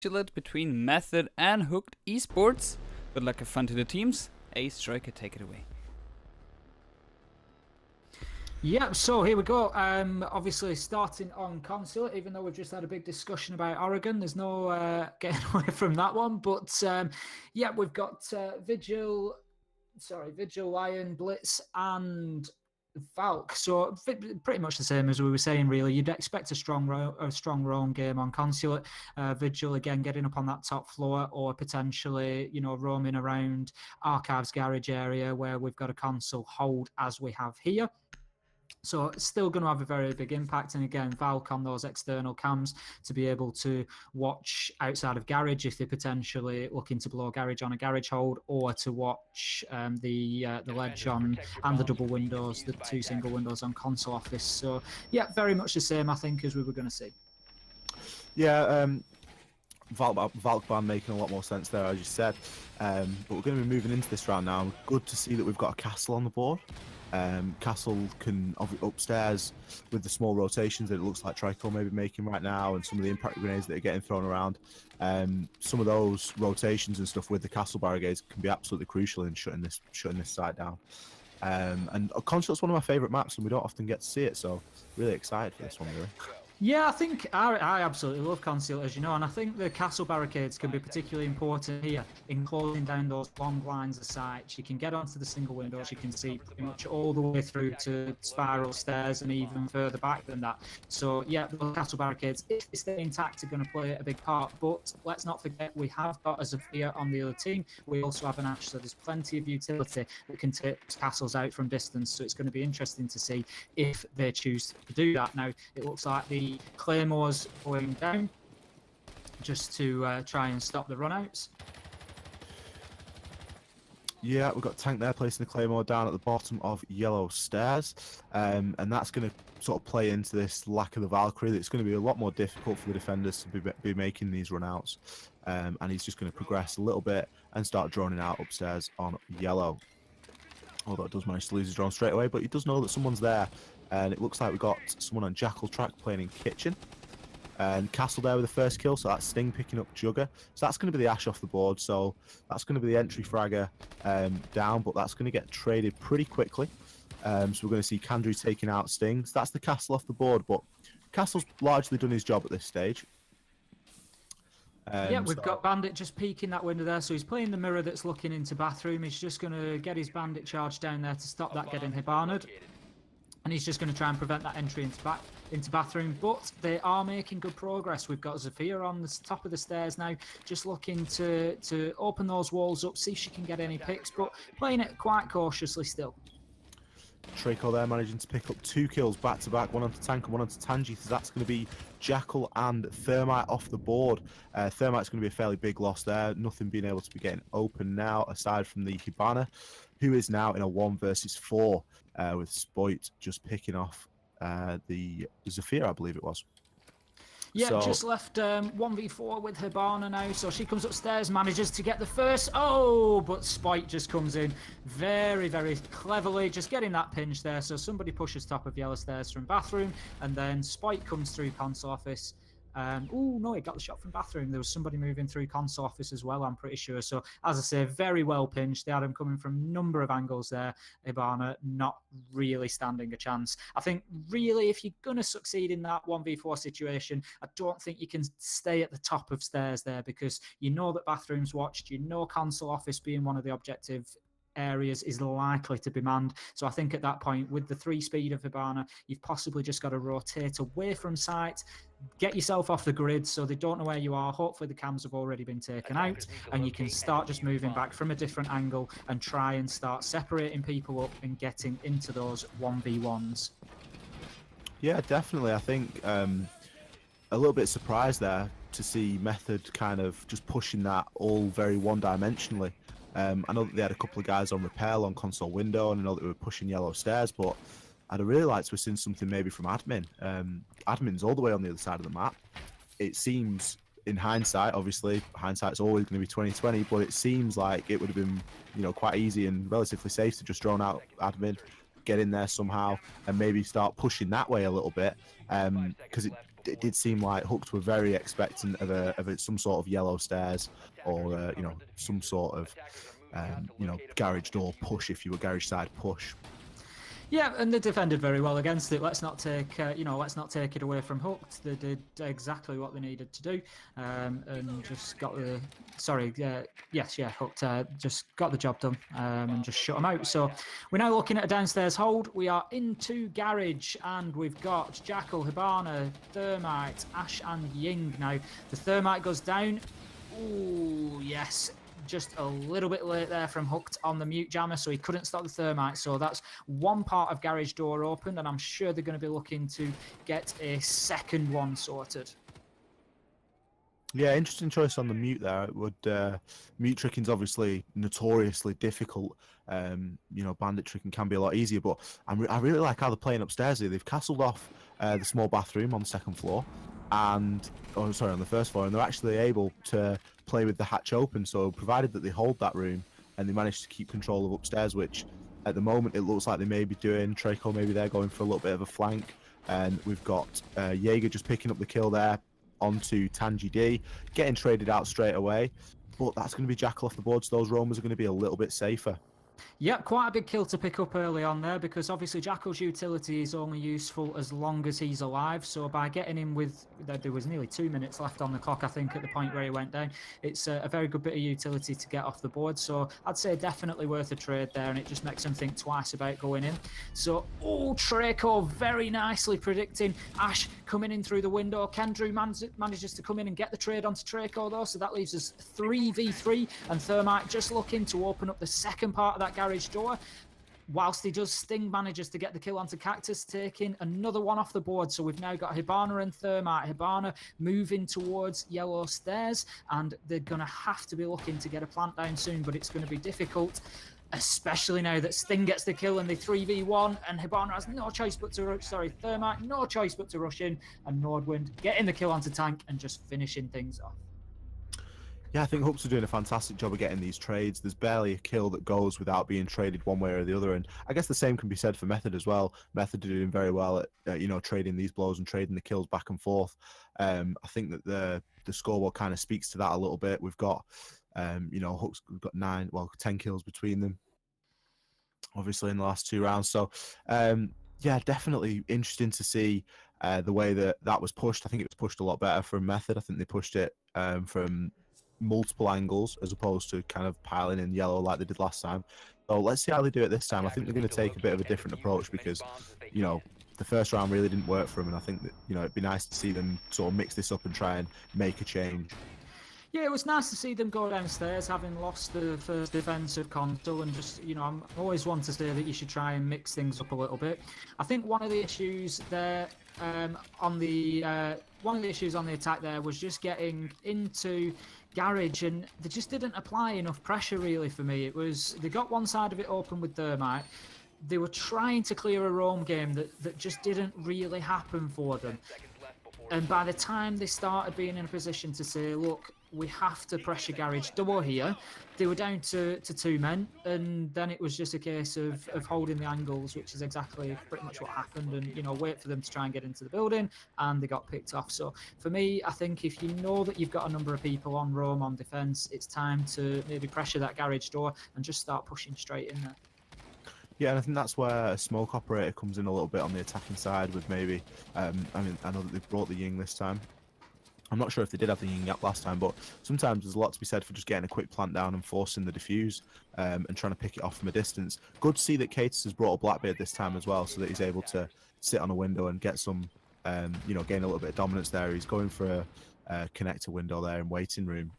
Duet between Method and Hooked eSports. Good luck and fun to the teams. A Striker, take it away. Yeah, so here we go. Obviously, starting on console, even though we've just had a big discussion about Oregon, there's no getting away from that one. But yeah, we've got Vigil, Lion, Blitz, and Valk. So pretty much the same as we were saying. Really, you'd expect a strong roam game on Consulate. Vigil again getting up on that top floor, or potentially roaming around Archives garage area where we've got a console hold as we have here. So it's still going to have a very big impact. And again, Valk on those external cams to be able to watch outside of garage if they're potentially looking to blow garage on a garage hold, or to watch the ledge on and the double windows, the two single windows on console office. So yeah, very much the same, I think, as we were going to see. Yeah, Valk ban making a lot more sense there, as you said. But we're going to be moving into this round now. Good to see that we've got a castle on the board. Castle can upstairs with the small rotations that it looks like Trico may be making right now, and some of the impact grenades that are getting thrown around. Some of those rotations and stuff with the castle barricades can be absolutely crucial in shutting this site down. And Consulate's one of my favourite maps, and we don't often get to see it, so really excited for this one, really. Yeah, I think I absolutely love Conceal, as you know, and I think the castle barricades can be particularly important here in closing down those long lines of sight. You can get onto the single windows, you can see pretty much all the way through to spiral stairs and even further back than that. So yeah, the castle barricades, if they stay intact, are going to play a big part. But let's not forget, we have got a Zafir on the other team. We also have an Ash, so there's plenty of utility that can take castles out from distance. So it's going to be interesting to see if they choose to do that. Now, it looks like the Claymores going down just to try and stop the runouts. Yeah, we've got Tank there placing the Claymore down at the bottom of yellow stairs, and that's going to sort of play into this lack of the Valkyrie. It's going to be a lot more difficult for the defenders to be making these runouts, and he's just going to progress a little bit and start droning out upstairs on yellow. Although it does manage to lose his drone straight away, but he does know that someone's there. And it looks like we've got someone on Jackal track playing in kitchen. And Castle there with the first kill, so that's Sting picking up Jugger. So that's going to be the Ash off the board, so that's going to be the entry fragger down, but that's going to get traded pretty quickly. So we're going to see Kandri taking out Sting. So that's the Castle off the board, but Castle's largely done his job at this stage. Yeah, we've got Bandit just peeking that window there, so he's playing the mirror that's looking into bathroom. He's just going to get his Bandit charge down there to stop that getting Hibanaed. And he's just going to try and prevent that entry into bathroom. But they are making good progress. We've got Zafir on the top of the stairs now, just looking to open those walls up, see if she can get any picks, but playing it quite cautiously still. Trico there managing to pick up 2 kills back to back, one onto Tank and one onto Tangi. So that's going to be Jackal and Thermite off the board. Thermite's going to be a fairly big loss there. Nothing being able to be getting open now aside from the Hibana, who is now in a 1 versus 4 with Spoit just picking off the Zafir, I believe it was. Yeah, so, just left 1v4 with Hibana now, so she comes upstairs, manages to get the first. Oh, but Spoit just comes in very, very cleverly, just getting that pinch there. So somebody pushes top of yellow stairs from bathroom, and then Spoit comes through console office. Oh, no, he got the shot from bathroom. There was somebody moving through console office as well, I'm pretty sure. So, as I say, very well pinched. They had him coming from a number of angles there. Hibana not really standing a chance. I think, really, if you're going to succeed in that 1v4 situation, I don't think you can stay at the top of stairs there, because you know that bathroom's watched. You know console office being one of the objective areas is likely to be manned. So I think at that point, with the 3 speed of Hibana, you've possibly just got to rotate away from sight, get yourself off the grid so they don't know where you are. Hopefully the cams have already been taken out, and you can start just moving back from a different angle and try and start separating people up and getting into those 1v1s. Yeah, definitely. I think a little bit surprised there to see Method kind of just pushing that all very one-dimensionally. I know that they had a couple of guys on rappel on console window, and I know that they were pushing yellow stairs, but I'd really like to have seen something maybe from Admin. Admin's all the way on the other side of the map. It seems, in hindsight, obviously, hindsight's always going to be 2020, but it seems like it would have been, quite easy and relatively safe to just drone out Admin, get in there somehow, and maybe start pushing that way a little bit, because it did seem like Hooked were very expectant of some sort of yellow stairs or some sort of garage door push, if you were garage side push. Yeah, and they defended very well against it. Let's not take it away from Hooked. They did exactly what they needed to do, and just got the Hooked just got the job done and just shut them out. So we're now looking at a downstairs hold. We are into garage, and we've got Jackal, Hibana, Thermite, Ash, and Ying. Now the Thermite goes down. Ooh, yes. Just a little bit late there from Hooked on the mute jammer, so he couldn't stop the Thermite. So that's one part of garage door opened, and I'm sure they're going to be looking to get a second one sorted. Yeah, interesting choice on the mute there. It would mute tricking's obviously notoriously difficult. Bandit tricking can be a lot easier, but I really like how they're playing upstairs here. They've castled off the small bathroom on the second floor, on the first floor, and they're actually able to play with the hatch open. So provided that they hold that room and they manage to keep control of upstairs, which at the moment it looks like they may be doing. Traco, maybe they're going for a little bit of a flank, and we've got Jaeger just picking up the kill there onto Tangy D, getting traded out straight away. But that's going to be Jackal off the board, so those roamers are going to be a little bit safer. Yep, quite a big kill to pick up early on there, because obviously Jackal's utility is only useful as long as he's alive. So by getting him with, there was nearly 2 minutes left on the clock, I think, at the point where he went down. It's a very good bit of utility to get off the board. So I'd say definitely worth a trade there, and it just makes them think twice about going in. So, Traco very nicely predicting Ash coming in through the window. Kendrew manages to come in and get the trade onto Traco though, so that leaves us 3v3, and Thermite just looking to open up the second part of that garage door. Whilst he does, Sting manages to get the kill onto Cactus, taking another one off the board. So we've now got Hibana and Thermite. Hibana moving towards yellow stairs, and they're going to have to be looking to get a plant down soon, but it's going to be difficult, especially now that Sting gets the kill and they 3v1, and Hibana has no choice but to Thermite, no choice but to rush in, and Nordwind getting the kill onto Tank and just finishing things off. Yeah, I think Hooks are doing a fantastic job of getting these trades. There's barely a kill that goes without being traded one way or the other, and I guess the same can be said for Method as well. Method are doing very well at trading these blows and trading the kills back and forth. I think that the scoreboard kind of speaks to that a little bit. We've got Hooks, we've got 10 kills between them, obviously in the last 2 rounds. So yeah, definitely interesting to see the way that was pushed. I think it was pushed a lot better from Method. I think they pushed it from multiple angles as opposed to kind of piling in yellow like they did last time. So let's see how they do it this time. I think they're going to take a bit of a different approach because, the first round really didn't work for them, and I think that, it'd be nice to see them sort of mix this up and try and make a change. Yeah, it was nice to see them go downstairs, having lost the first defensive console, and just, I'm always one to say that you should try and mix things up a little bit. I think one of the issues there on the attack there was just getting into garage, and they just didn't apply enough pressure really for me. It was, they got one side of it open with Thermite. They were trying to clear a roam game that just didn't really happen for them. And by the time they started being in a position to say, look, we have to pressure garage door here, they were down to 2 men, and then it was just a case of holding the angles, which is exactly pretty much what happened, and wait for them to try and get into the building, and they got picked off. So for me, I think if you know that you've got a number of people on roam on defense, it's time to maybe pressure that garage door and just start pushing straight in there. Yeah, and I think that's where a smoke operator comes in a little bit on the attacking side with maybe, I know that they've brought the Ying this time. I'm not sure if they did have the Ying up last time, but sometimes there's a lot to be said for just getting a quick plant down and forcing the defuse and trying to pick it off from a distance. Good to see that Catus has brought a Blackbeard this time as well, so that he's able to sit on a window and get some, gain a little bit of dominance there. He's going for a connector window there in waiting room.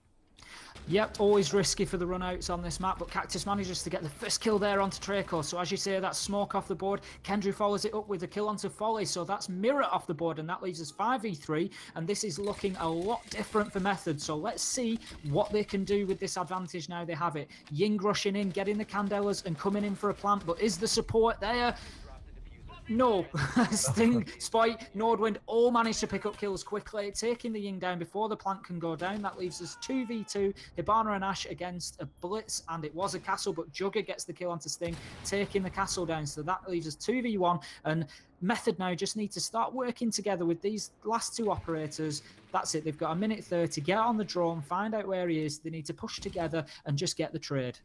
Yep, always risky for the runouts on this map, but Cactus manages to get the first kill there onto Traco. So as you say, that's smoke off the board. Kendrew follows it up with a kill onto Folly, so that's Mirror off the board, and that leaves us 5v3, and this is looking a lot different for Method. So let's see what they can do with this advantage now they have it. Ying rushing in, getting the Candelas and coming in for a plant, but is the support there? No, Sting, Spoit, Nordwind all managed to pick up kills quickly, taking the Ying down before the plant can go down. That leaves us 2v2, Hibana and Ash against a Blitz, and it was a castle, but Jugger gets the kill onto Sting, taking the castle down. So that leaves us 2v1, and Method now just need to start working together with these last two operators. That's it, they've got a minute 30, get on the drone, find out where he is, they need to push together and just get the trade.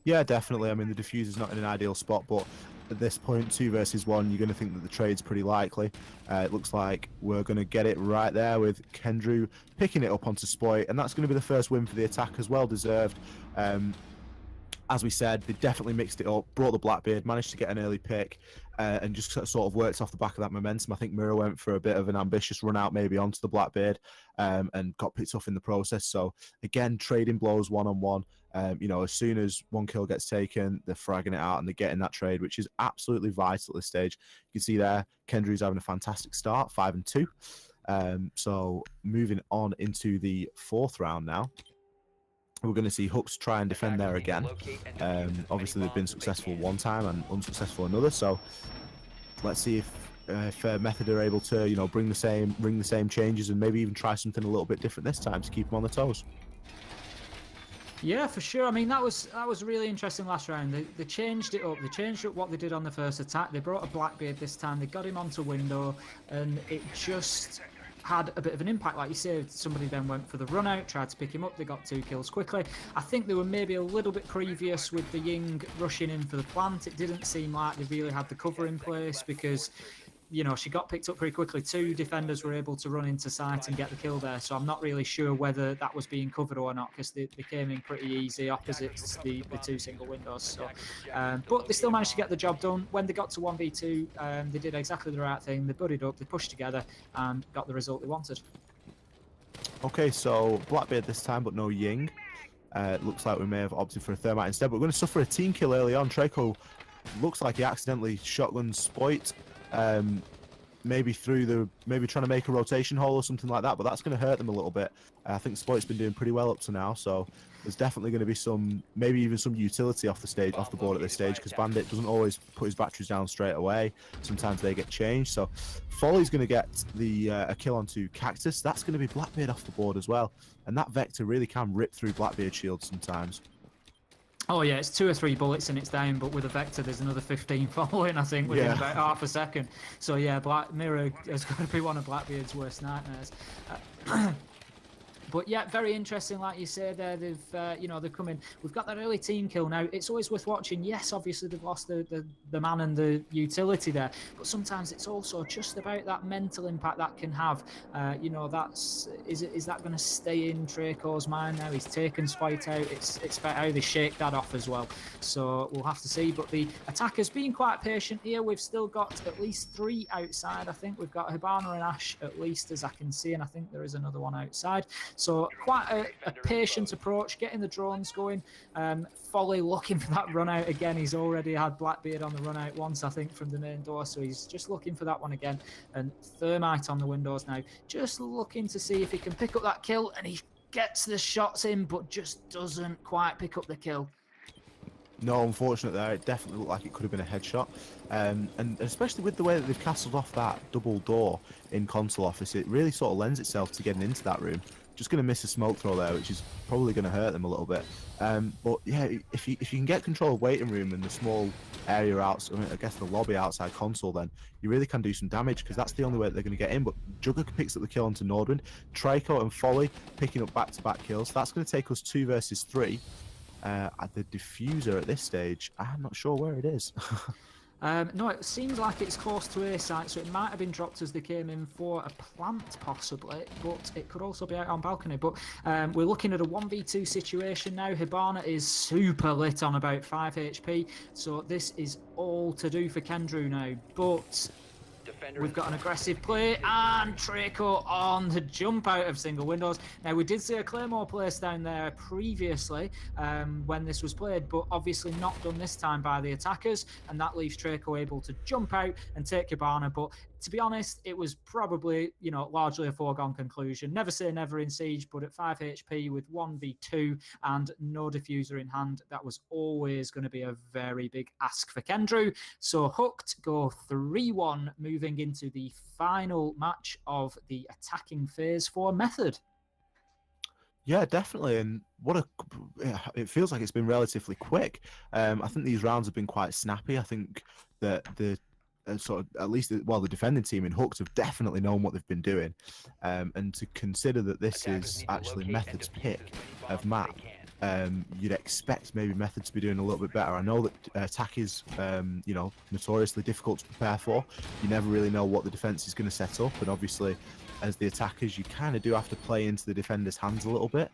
Yeah, definitely. I mean, the diffuser's not in an ideal spot, but at this point, 2 versus 1, you're going to think that the trade's pretty likely. It looks like we're going to get it right there with Kendrew picking it up onto Spoit, and that's going to be the first win for the attack as well deserved. As we said, they definitely mixed it up, brought the Blackbeard, managed to get an early pick, and just sort of worked off the back of that momentum. I think Mira went for a bit of an ambitious run out maybe onto the Blackbeard, and got picked off in the process. So again, trading blows one-on-one. You know, as soon as one kill gets taken, they're fragging it out and they're getting that trade, which is absolutely vital at this stage. You can see there, Kendrew's having a fantastic start, 5-2. So moving on into the 4th round now. We're going to see Hooks try and defend there again. Obviously, they've been successful one time and unsuccessful another. So let's see if Method are able to, you know, bring the same changes and maybe even try something a little bit different this time to keep them on their toes. Yeah, for sure. I mean, that was really interesting last round. They changed it up. They changed up what they did on the first attack. They brought a Blackbeard this time. They got him onto window, and it just had a bit of an impact. Like you said, somebody then went for the run out, tried to pick him up. They got 2 kills quickly. I think they were maybe a little bit previous with the Ying rushing in for the plant. It didn't seem like they really had the cover in place because, you know, she got picked up pretty quickly. 2 defenders were able to run into sight and get the kill there. So I'm not really sure whether that was being covered or not, because they came in pretty easy opposite the 2 single windows. So, but they still managed to get the job done. When they got to 1v2, they did exactly the right thing. They buddied up, they pushed together, and got the result they wanted. Okay, so Blackbeard this time, but no Ying. It looks like we may have opted for a Thermite instead, but we're going to suffer a team kill early on. Traco looks like he accidentally shotgun Spoit. Maybe maybe trying to make a rotation hole or something like that, but that's going to hurt them a little bit. I think Spoit's been doing pretty well up to now, so there's definitely going to be maybe even some utility off the board at this stage, because Bandit doesn't always put his batteries down straight away. Sometimes they get changed. So Folly's going to get a kill onto Cactus. That's going to be Blackbeard off the board as well, and that Vector really can rip through Blackbeard shields sometimes. Oh yeah, it's 2 or 3 bullets and it's down, but with a Vector there's another 15 following, I think, within about half a second. So yeah, Black Mirror has got to be one of Blackbeard's worst nightmares. But yeah, very interesting, like you say there. They've, they've come in. We've got that early team kill now. It's always worth watching. Yes, obviously they've lost the man and the utility there, but sometimes it's also just about that mental impact that can have. Is that going to stay in Traco's mind now? He's taken Spoit out. It's about how they shake that off as well. So we'll have to see. But the attackers being quite patient here. We've still got at least 3 outside. I think we've got Hibana and Ash at least, as I can see, and I think there is another one outside. So quite a patient approach, getting the drones going. Folly looking for that run out again. He's already had Blackbeard on the run out once, I think, from the main door. So he's just looking for that one again. And Thermite on the windows now, just looking to see if he can pick up that kill. And he gets the shots in, but just doesn't quite pick up the kill. No, unfortunately there, it definitely looked like it could have been a headshot. And especially with the way that they've castled off that double door in console office, it really sort of lends itself to getting into that room. Just going to miss a smoke throw there, which is probably going to hurt them a little bit. But yeah, if you can get control of waiting room and the small area outside, I guess the lobby outside console, then you really can do some damage, because that's the only way that they're going to get in. But Jugger picks up the kill onto Nordwind. Trico and Folly picking up back-to-back kills. That's going to take us 2 versus 3. At the diffuser at this stage, I'm not sure where it is. No, it seems like it's close to A site, so it might have been dropped as they came in for a plant, possibly, but it could also be out on balcony. But we're looking at a 1v2 situation now. Hibana is super lit on about 5 HP, so this is all to do for Kendrew now. But we've got an aggressive play, and Traco on the jump out of single windows. Now, we did see a Claymore place down there previously when this was played, but obviously not done this time by the attackers, and that leaves Traco able to jump out and take Hibana. But to be honest, it was probably, you know, largely a foregone conclusion. Never say never in Siege, but at 5 HP with 1v2 and no diffuser in hand, that was always going to be a very big ask for Kendrew. So Hooked go 3-1, moving into the final match of the attacking phase for Method. Yeah, definitely, and it feels like it's been relatively quick. I think these rounds have been quite snappy. I think that the the defending team in Hooked have definitely known what they've been doing, and to consider that this is actually Method's pick of map, you'd expect maybe Method to be doing a little bit better. I know that attack is, you know, notoriously difficult to prepare for. You never really know what the defense is going to set up, and obviously, as the attackers, you kind of do have to play into the defender's hands a little bit.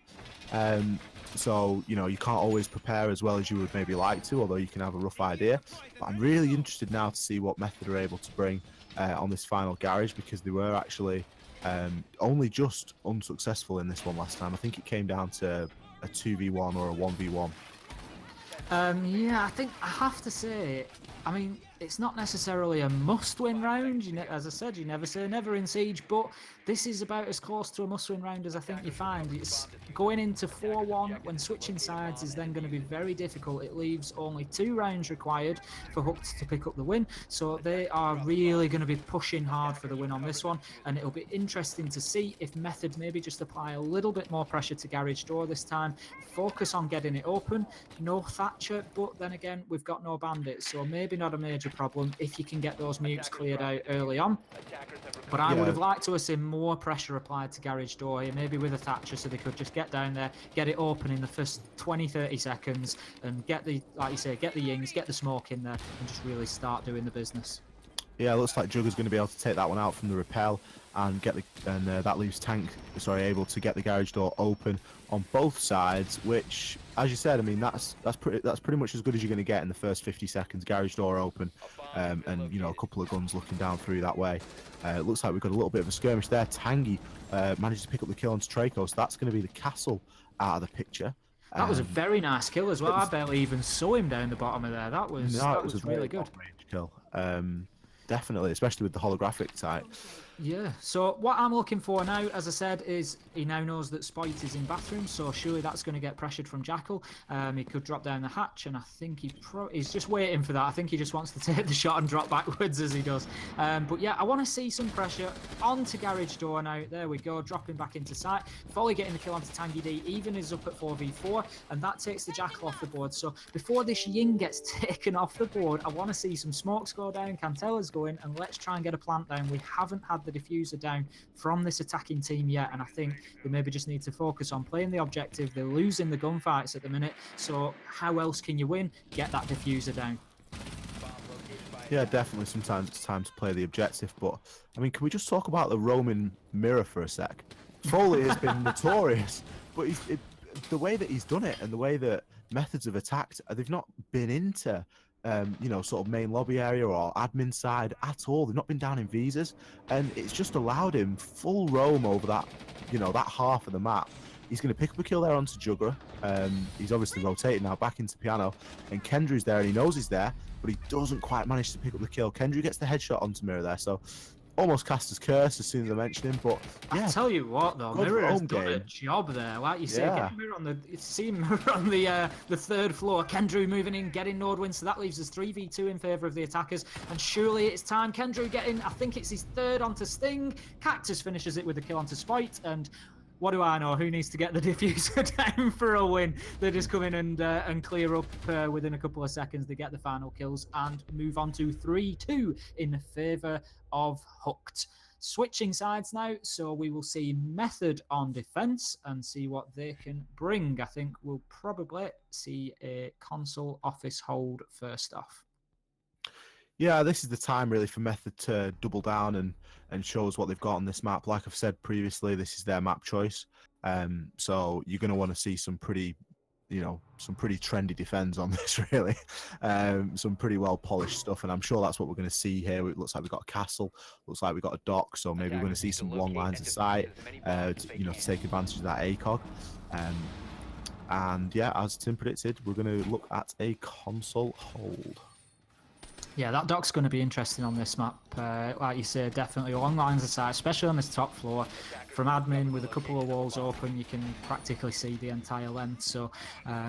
So, you know, you can't always prepare as well as you would maybe like to, although you can have a rough idea. But I'm really interested now to see what Method are able to bring on this final garage, because they were actually only just unsuccessful in this one last time. I think it came down to a 2v1 or a 1v1. Yeah, I think I have to say, I mean, it's not necessarily a must-win round. As I said, you never say never in Siege, but this is about as close to a must-win round as I think you find. It's going into 4-1 when switching sides is then going to be very difficult. It leaves only 2 rounds required for Hooked to pick up the win, so they are really going to be pushing hard for the win on this one, and it'll be interesting to see if Method maybe just apply a little bit more pressure to Garage Door this time, focus on getting it open. No Thatcher, but then again, we've got no Bandits, so maybe not a major problem if you can get those mutes cleared out early on. But I would have liked to have seen more pressure applied to Garage Door here, maybe with a Thatcher, so they could just get down there, get it open in the first 20-30 seconds, and get the, like you say, get the yings, get the smoke in there, and just really start doing the business. Yeah, it looks like Jugger's going to be able to take that one out from the rappel and get that leaves Tank, able to get the garage door open on both sides. Which, as you said, I mean that's pretty much as good as you're going to get in the first 50 seconds. Garage door open, and you know, a couple of guns looking down through that way. It looks like we've got a little bit of a skirmish there. Tangy managed to pick up the kill onto Traco, so that's going to be the castle out of the picture. That was a very nice kill as well. I barely even saw him down the bottom of there. That was a really good kill. Definitely, especially with the holographic type. Yeah, so what I'm looking for now, as I said, is he now knows that Spoit is in bathroom, so surely that's going to get pressured from Jackal. He could drop down the hatch, and I think he's just waiting for that. I think he just wants to take the shot and drop backwards as he does. But yeah, I want to see some pressure onto Garage Door now. There we go, dropping back into sight. Folly getting the kill onto Tangy D, even is up at 4v4, and that takes the Jackal off the board. So before this Ying gets taken off the board, I want to see some smokes go down, Cantella's going, and let's try and get a plant down. We haven't had the diffuser down from this attacking team yet, and I think they maybe just need to focus on playing the objective. They're losing the gunfights at the minute, so how else can you win? Get that diffuser down. Yeah, definitely. Sometimes it's time to play the objective, but I mean, can we just talk about the Roman mirror for a sec? Foley has been notorious, but the way that he's done it and the way that Methods have attacked, they've not been into you know, sort of main lobby area or admin side at all. They've not been down in visas, and it's just allowed him full roam over that, you know, that half of the map. He's going to pick up a kill there onto Juggler. He's obviously rotated now back into Piano, and Kendrew's there, and he knows he's there, but he doesn't quite manage to pick up the kill. Kendrew gets the headshot onto Mirror there, so almost cast his curse as soon as I mentioned him. But yeah, I tell you what, though, Mirror has done a job there. Like you say, getting Mirror on the third floor. Kendrew moving in, getting Nord win, so that leaves us 3v2 in favour of the attackers. And surely it's time. Kendrew getting, I think it's his third onto Sting. Cactus finishes it with a kill onto Spoit, and what do I know? Who needs to get the diffuser down for a win? They just come in and clear up within a couple of seconds. They get the final kills and move on to 3-2 in favour of Hooked. Switching sides now, so we will see Method on defence and see what they can bring. I think we'll probably see a console office hold first off. Yeah, this is the time really for Method to double down and show us what they've got on this map. Like I've said previously, this is their map choice. So you're going to want to see some pretty, you know, some pretty trendy defends on this really. Some pretty well polished stuff, and I'm sure that's what we're going to see here. It looks like we've got a castle, looks like we've got a dock, so maybe we're going to see some long lines of sight, you know, to take advantage of that ACOG. And yeah, as Tim predicted, we're going to look at a console hold. Yeah, that dock's going to be interesting on this map. Like you say, definitely along lines of sight, especially on this top floor. From admin, with a couple of walls open, you can practically see the entire length. So,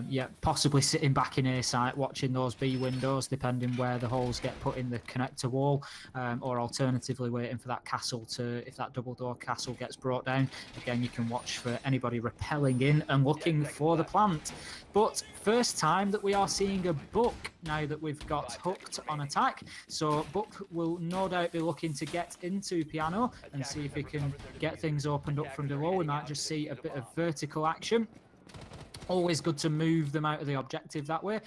yeah, possibly sitting back in A site, watching those B windows, depending where the holes get put in the connector wall, or alternatively waiting for that castle to, if that double door castle gets brought down, again, you can watch for anybody rappelling in and looking for the plant. But first time that we are seeing a Buck now that we've got hooked on attack. So Buck will no doubt be looking to get into Piano and see if he can get things opened up from below. We might just see a bit of vertical action. Always good to move them out of the objective that way.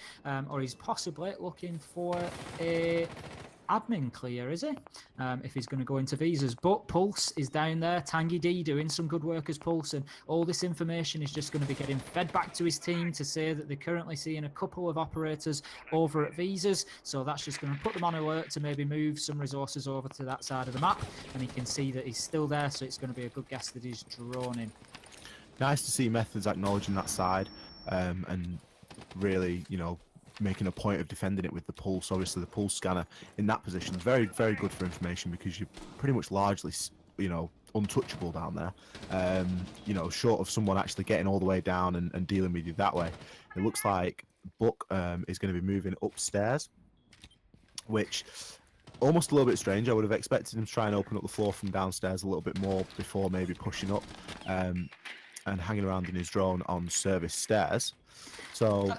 Or he's possibly looking for a admin clear, is he? If he's going to go into visas. But Pulse is down there. Tangy D doing some good work as Pulse, and all this information is just going to be getting fed back to his team to say that they're currently seeing a couple of operators over at visas. So that's just going to put them on alert to maybe move some resources over to that side of the map, and he can see that he's still there, so it's going to be a good guess that he's drawn in. Nice to see Methods acknowledging that side, and really, making a point of defending it with the pulse. Obviously, the pulse scanner in that position is very, very good for information, because you're pretty much largely, untouchable down there. Short of someone actually getting all the way down and dealing with you that way. It looks like Buck is going to be moving upstairs, which almost a little bit strange. I would have expected him to try and open up the floor from downstairs a little bit more before maybe pushing up and hanging around in his drone on service stairs. So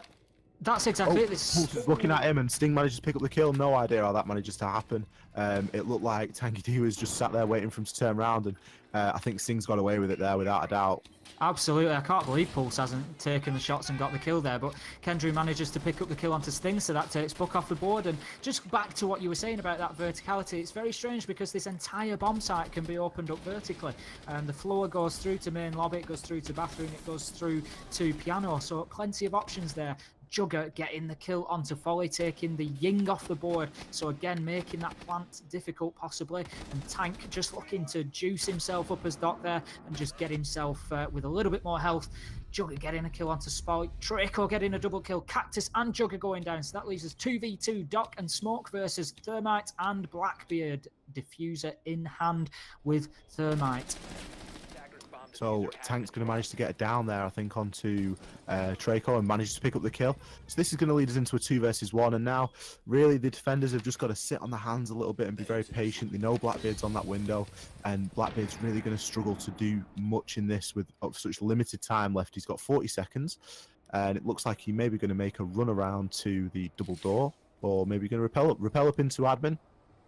that's exactly it. Pulse is looking at him, and Sting manages to pick up the kill. No idea how that manages to happen. It looked like Tanky D was just sat there waiting for him to turn around, and I think Sting's got away with it there without a doubt. Absolutely, I can't believe Pulse hasn't taken the shots and got the kill there, but Kendry manages to pick up the kill onto Sting, so that takes Buck off the board. And just back to what you were saying about that verticality, it's very strange because this entire bomb site can be opened up vertically. The floor goes through to main lobby, it goes through to bathroom, it goes through to piano, so plenty of options there. Jugger getting the kill onto Folly, taking the Ying off the board, so again making that plant difficult possibly, and Tank just looking to juice himself up as Doc there and just get himself with a little bit more health. Jugger getting a kill onto Spike, Draco getting a double kill, Cactus and Jugger going down, so that leaves us 2v2, Doc and Smoke versus Thermite and Blackbeard. Diffuser in hand with Thermite. So Tank's going to manage to get it down there, I think, onto Traco, and manages to pick up the kill. So this is going to lead us into a 2 versus 1, and now really the defenders have just got to sit on their hands a little bit and be very patient. They know Blackbeard's on that window, and Blackbeard's really going to struggle to do much in this with such limited time left. He's got 40 seconds, and it looks like he may be going to make a run around to the double door, or maybe going to rappel up into admin.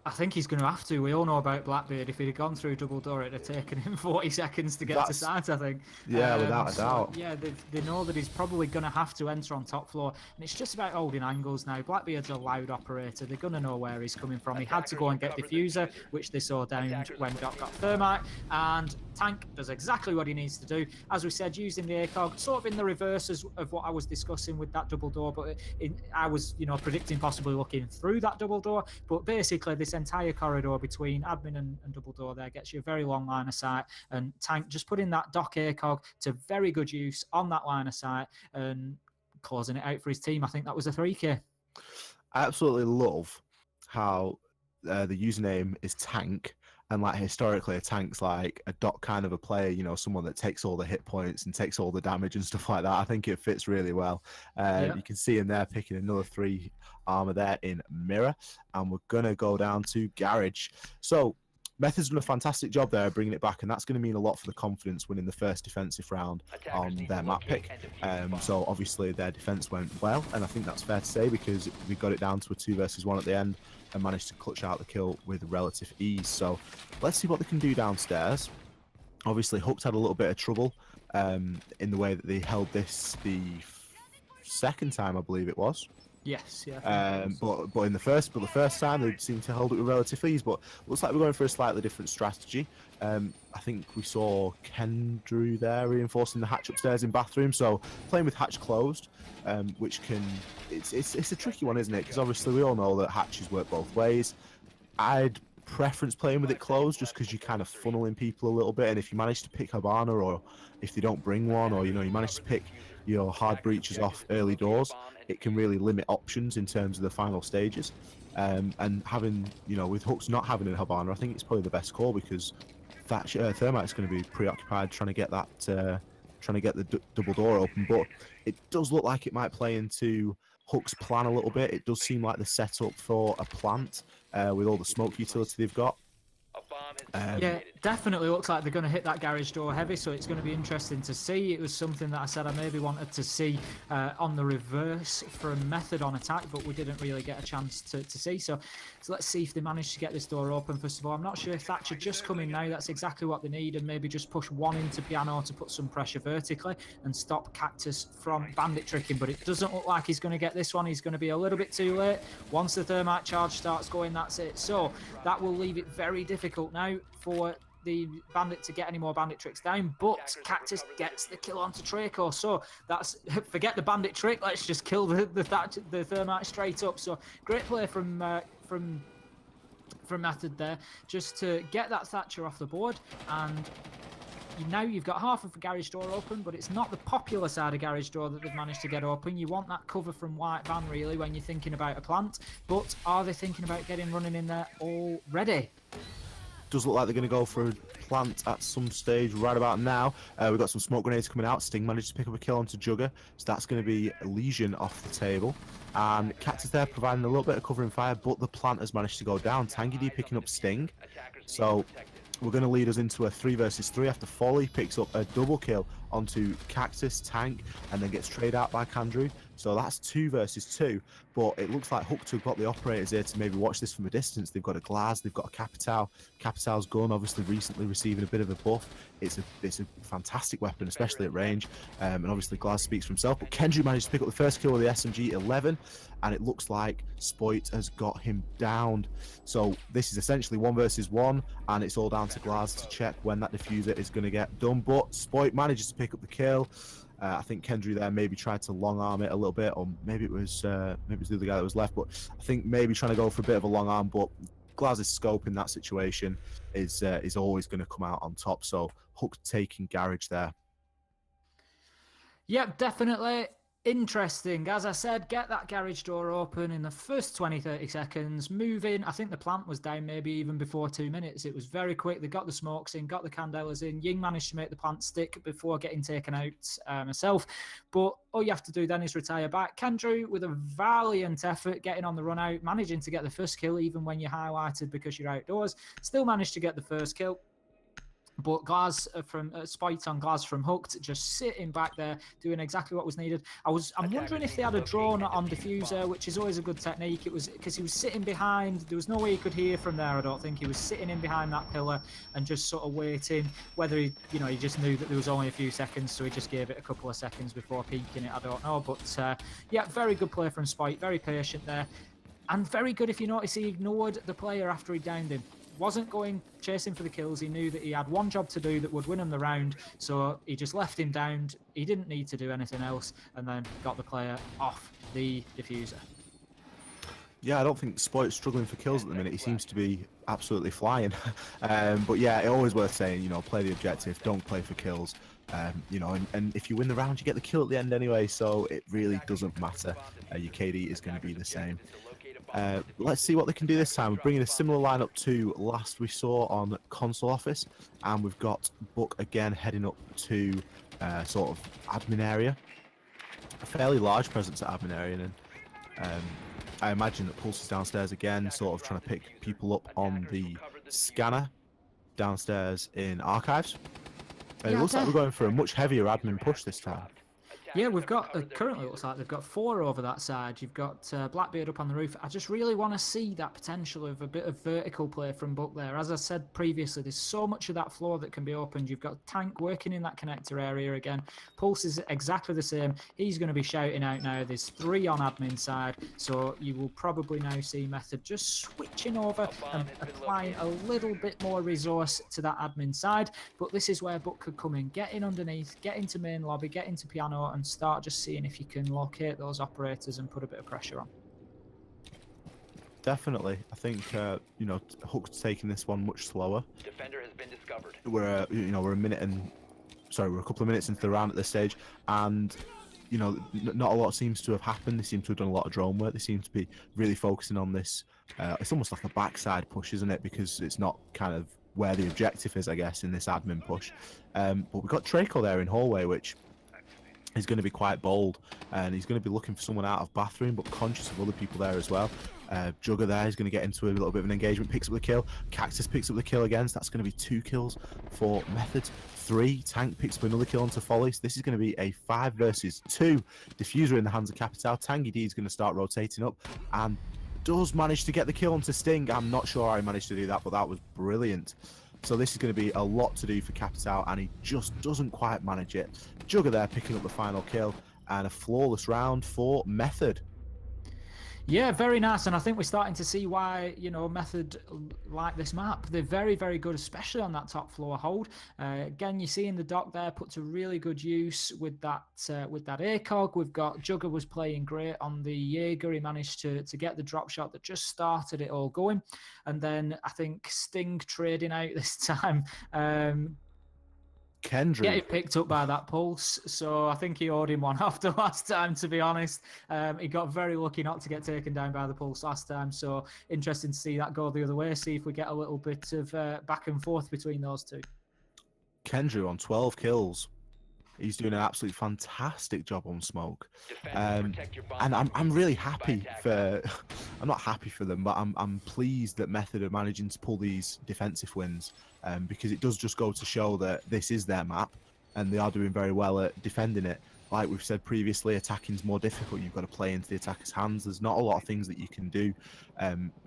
I think he's going to have to. We all know about Blackbeard. If he'd have gone through double door, it'd have taken him 40 seconds to get to site, I think. Yeah, without a doubt. Yeah, they know that he's probably going to have to enter on top floor. And it's just about holding angles now. Blackbeard's a loud operator. They're going to know where he's coming from. He had to go and get Diffuser, which they saw down when Doc got Thermite. And Tank does exactly what he needs to do. As we said, using the ACOG, sort of in the reverse of what I was discussing with that double door. But I was, predicting possibly looking through that double door. But basically, this entire corridor between admin and double door there gets you a very long line of sight, and Tank just putting that Doc ACOG to very good use on that line of sight and closing it out for his team. I think that was a 3K. I absolutely love how the username is Tank, and like historically a Tank's like a Doc kind of a player, someone that takes all the hit points and takes all the damage and stuff like that. I think it fits really well. You can see him there picking another 3 armor there in mirror, and we're gonna go down to garage. So Method's done a fantastic job there bringing it back, and that's going to mean a lot for the confidence winning the first defensive round on their map pick. So obviously their defense went well, and I think that's fair to say, because we got it down to a 2 versus 1 at the end and managed to clutch out the kill with relative ease. So let's see what they can do downstairs. Obviously Hooked had a little bit of trouble in the way that they held this the second time, I believe it was. Yes, yeah. But the first time they seemed to hold it with relative ease. But looks like we're going for a slightly different strategy. I think we saw Kendrew there reinforcing the hatch upstairs in bathroom. So playing with hatch closed, which it's a tricky one, isn't it? Because obviously we all know that hatches work both ways. I'd preference playing with it closed, just because you're kind of funneling people a little bit. And if you manage to pick Habana, or if they don't bring one, or you manage to pick your hard breaches off early doors, it can really limit options in terms of the final stages. And having, with Hooks not having a Habana, I think it's probably the best call, because Thermite's going to be preoccupied trying to get that, trying to get the double door open. But it does look like it might play into Hook's plan a little bit. It does seem like the setup for a plant with all the smoke utility they've got. Yeah, definitely looks like they're going to hit that garage door heavy, so it's going to be interesting to see. It was something that I said I maybe wanted to see on the reverse from Method on attack, but we didn't really get a chance to see. So let's see if they manage to get this door open. First of all, I'm not sure if Thatcher just come in now. That's exactly what they need, and maybe just push one into Piano to put some pressure vertically and stop Cactus from bandit tricking, but it doesn't look like he's going to get this one. He's going to be a little bit too late. Once the thermite charge starts going, that's it. So that will leave it very difficult now for the bandit to get any more bandit tricks down, but Cactus gets the kill onto Traco. So that's, forget the bandit trick, let's just kill the thermite straight up. So great play from Method there, just to get that Thatcher off the board. And now you've got half of the garage door open, but it's not the popular side of garage door that they've managed to get open. You want that cover from white van really when you're thinking about a plant, but are they thinking about running in there already? Does look like they're going to go for a plant at some stage right about now. We've got some smoke grenades coming out. Sting managed to pick up a kill onto Jugger, so that's going to be Legion off the table. And Cactus there providing a little bit of covering fire, but the plant has managed to go down. Tangy D picking up Sting. So we're going to lead us into a 3 versus 3 after Folly picks up a double kill onto Cactus, Tank, and then gets traded out by Kandru. So that's 2 versus 2, but it looks like Hooked have got the operators here to maybe watch this from a distance. They've got a Glaz, they've got a Capital. Capital's gun, obviously recently receiving a bit of a buff. It's a fantastic weapon, especially at range, and obviously Glaz speaks for himself. But Kendrick managed to pick up the first kill with the SMG 11, and it looks like Spoit has got him downed. So this is essentially 1 versus 1, and it's all down to Glaz to check when that diffuser is going to get done. But Spoit manages to pick up the kill. I think Kendry there maybe tried to long arm it a little bit, or maybe it was the other guy that was left. But I think maybe trying to go for a bit of a long arm. But Glaz's scope in that situation is always going to come out on top. So Hook taking garage there. Yep, definitely. Interesting. As I said, get that garage door open in the first 20-30 seconds. Move in. I think the plant was down maybe even before 2 minutes. It was very quick. They got the smokes in, got the candelas in. Ying managed to make the plant stick before getting taken out herself. But all you have to do then is retire back. Kendrew, with a valiant effort, getting on the run out, managing to get the first kill even when you're highlighted because you're outdoors. Still managed to get the first kill. But Glaz from Spite on Glaz from Hooked, just sitting back there doing exactly what was needed. I'm wondering if they had a drone on diffuser, which is always a good technique. It was because he was sitting behind. There was no way he could hear from there. I don't think he was sitting in behind that pillar and just sort of waiting. Whether he just knew that there was only a few seconds, so he just gave it a couple of seconds before peeking it. I don't know, but yeah, very good play from Spite. Very patient there, and very good. If you notice, he ignored the player after he downed him. Wasn't going chasing for the kills. He knew that he had one job to do that would win him the round, so he just left him downed. He didn't need to do anything else, and then got the player off the diffuser. Yeah, I don't think Spoit's struggling for kills at the minute. He seems to be absolutely flying. But yeah, it's always worth saying, play the objective, don't play for kills. And if you win the round, you get the kill at the end anyway, so it really doesn't matter. Your KD is going to be the same. Let's see what they can do this time. We're bringing a similar lineup to last we saw on console office, and we've got Buck again heading up to sort of admin area. A fairly large presence at admin area, and I imagine that Pulse is downstairs again, sort of trying to pick people up on the scanner downstairs in archives. And it looks like we're going for a much heavier admin push this time. Yeah, we've got, currently looks like they've got 4 over that side. You've got Blackbeard up on the roof. I just really want to see that potential of a bit of vertical play from Buck there. As I said previously, there's so much of that floor that can be opened. You've got Tank working in that connector area again. Pulse is exactly the same. He's going to be shouting out now. There's 3 on admin side, so you will probably now see Method just switching over and applying a little bit more resource to that admin side. But this is where Buck could come in, get in underneath, get into main lobby, get into piano, and start just seeing if you can locate those operators and put a bit of pressure on. Definitely. I think you know, Hook's taking this one much slower. Defender has been discovered. We're we're a couple of minutes into the round at this stage, and you know, not a lot seems to have happened. They seem to have done a lot of drone work. They seem to be really focusing on this. It's almost like a backside push, isn't it? Because it's not kind of where the objective is, I guess, in this admin push. But we've got Draco there in hallway, which is going to be quite bold, and he's going to be looking for someone out of bathroom, but conscious of other people there as well. Jugger there is going to get into a little bit of an engagement, picks up the kill. Cactus picks up the kill again, so that's going to be 2 kills for Method. 3, Tank picks up another kill onto Folly. So this is going to be a 5 versus 2. Diffuser in the hands of Capital. Tangy D is going to start rotating up, and does manage to get the kill onto Sting. I'm not sure how he managed to do that, but that was brilliant. So this is going to be a lot to do for Capital, and he just doesn't quite manage it. Jugger there picking up the final kill, and a flawless round for Method. Yeah, very nice, and I think we're starting to see why, you know, Method like this map. They're very, very good, especially on that top floor hold. Again, you see in the dock there, put to really good use with that ACOG. We've got Jugger was playing great on the Jaeger. He managed to get the drop shot that just started it all going, and then I think Sting trading out this time. Kendrick. Getting picked up by that pulse, so I think he owed him one after last time, to be honest. He got very lucky not to get taken down by the pulse last time, so interesting to see that go the other way, see if we get a little bit of back and forth between those two. Kendrick on 12 kills. He's doing an absolutely fantastic job on smoke. And I'm really happy for... I'm not happy for them, but I'm pleased that Method are managing to pull these defensive wins, because it does just go to show that this is their map, and they are doing very well at defending it. Like we've said previously, attacking's more difficult. You've got to play into the attacker's hands. There's not a lot of things that you can do,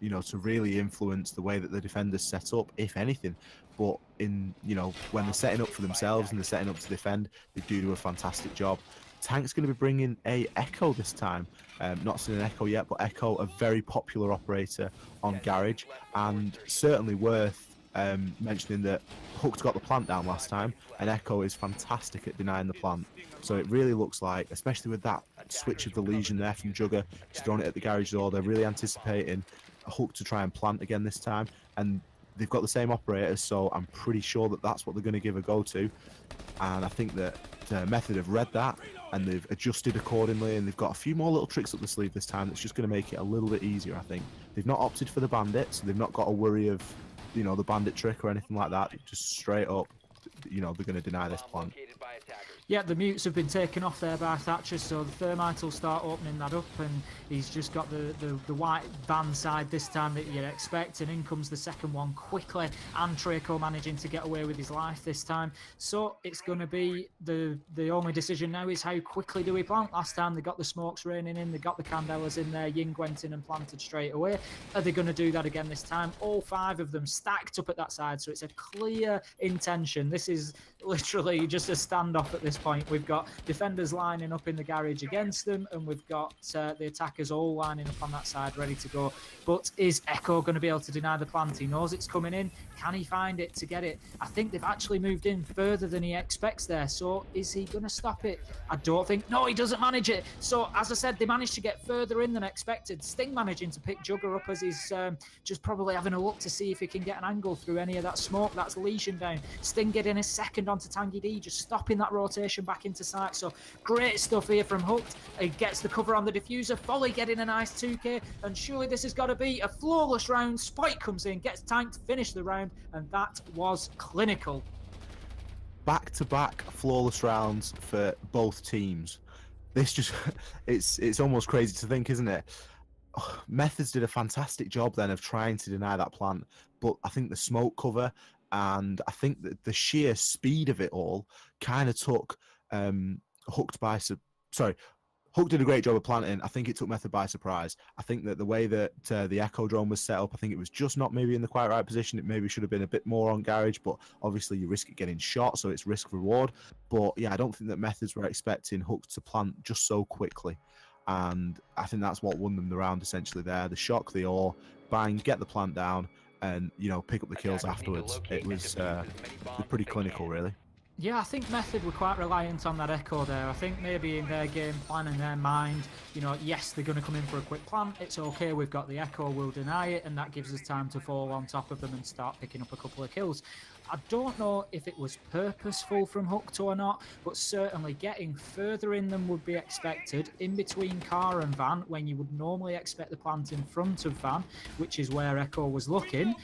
you know, to really influence the way that the defenders set up, if anything. But in, you know, when they're setting up for themselves and they're setting up to defend, they do a fantastic job. Tank's going to be bringing a Echo this time. Not seen an Echo yet, but Echo, a very popular operator on Garage, and certainly worth mentioning that Hooked got the plant down last time, and Echo is fantastic at denying the plant. So it really looks like, especially with that switch of the Legion there from Jugger, he's thrown it at the garage door, they're really anticipating Hook to try and plant again this time, and they've got the same operators, so I'm pretty sure that that's what they're going to give a go to. And I think that Method have read that, and they've adjusted accordingly, and they've got a few more little tricks up the sleeve this time that's just going to make it a little bit easier, I think. They've not opted for the bandit, so they've not got a worry of, you know, the bandit trick or anything like that. Just straight up, you know, they're going to deny this plant. Yeah, the mutes have been taken off there by Thatcher, so the Thermite will start opening that up, and he's just got the white van side this time that you'd expect, and in comes the second one quickly, and Draco managing to get away with his life this time. So it's going to be the only decision now is how quickly do we plant. Last time they got the smokes raining in, they got the Candelas in there, Ying went in and planted straight away. Are they going to do that again this time? All 5 of them stacked up at that side, so it's a clear intention. This is literally just a standoff at this point. We've got defenders lining up in the garage against them, and we've got the attackers all lining up on that side ready to go. But is Echo going to be able to deny the plant? He knows it's coming in. Can he find it to get it? I think they've actually moved in further than he expects there, so is he going to stop it? I don't think. No, he doesn't manage it. So as I said, they managed to get further in than expected. Sting managing to pick Jugger up as he's just probably having a look to see if he can get an angle through any of that smoke. That's Legion down. Sting getting a second onto Tangy D, just stopping that rotation back into sight. So great stuff here from Hooked. He gets the cover on the diffuser. Folly getting a nice 2k, and surely this has got to be a flawless round. Spike comes in, gets tanked, finish the round, and that was clinical. Back-to-back flawless rounds for both teams. This just, it's almost crazy to think, isn't it? Methods did a fantastic job then of trying to deny that plant, but I think the smoke cover and I think that the sheer speed of it all kind of took Hooked by... Hook did a great job of planting. I think it took Method by surprise. I think that the way that the Echo drone was set up, I think it was just not maybe in the quite right position. It maybe should have been a bit more on garage, but obviously you risk it getting shot, so it's risk reward. But yeah, I don't think that Methods were expecting Hook to plant just so quickly. And I think that's what won them the round essentially there. The shock, the awe, bang, get the plant down, and, you know, pick up the kills afterwards. It was pretty clinical, really. Yeah, I think Method were quite reliant on that echo there. I think maybe in their game plan, in their mind, yes, they're going to come in for a quick plant. It's okay, we've got the echo, we'll deny it, and that gives us time to fall on top of them and start picking up a couple of kills. I don't know if it was purposeful from Hooked or not, but certainly getting further in them would be expected, in between Car and Van, when you would normally expect the plant in front of Van, which is where Echo was looking.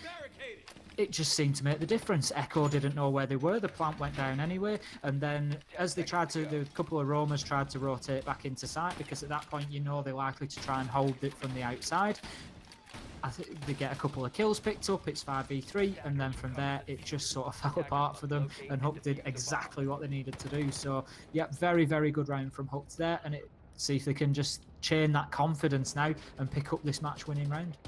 It just seemed to make the difference. Echo didn't know where they were. The plant went down anyway. And then as they tried to, the couple of roamers tried to rotate back into sight, because at that point, they're likely to try and hold it from the outside. I think they get a couple of kills picked up. It's 5v3. And then from there, it just sort of fell apart for them. And Hook did exactly what they needed to do. So, yeah, very, very good round from Hook there. And see if they can just chain that confidence now and pick up this match-winning round.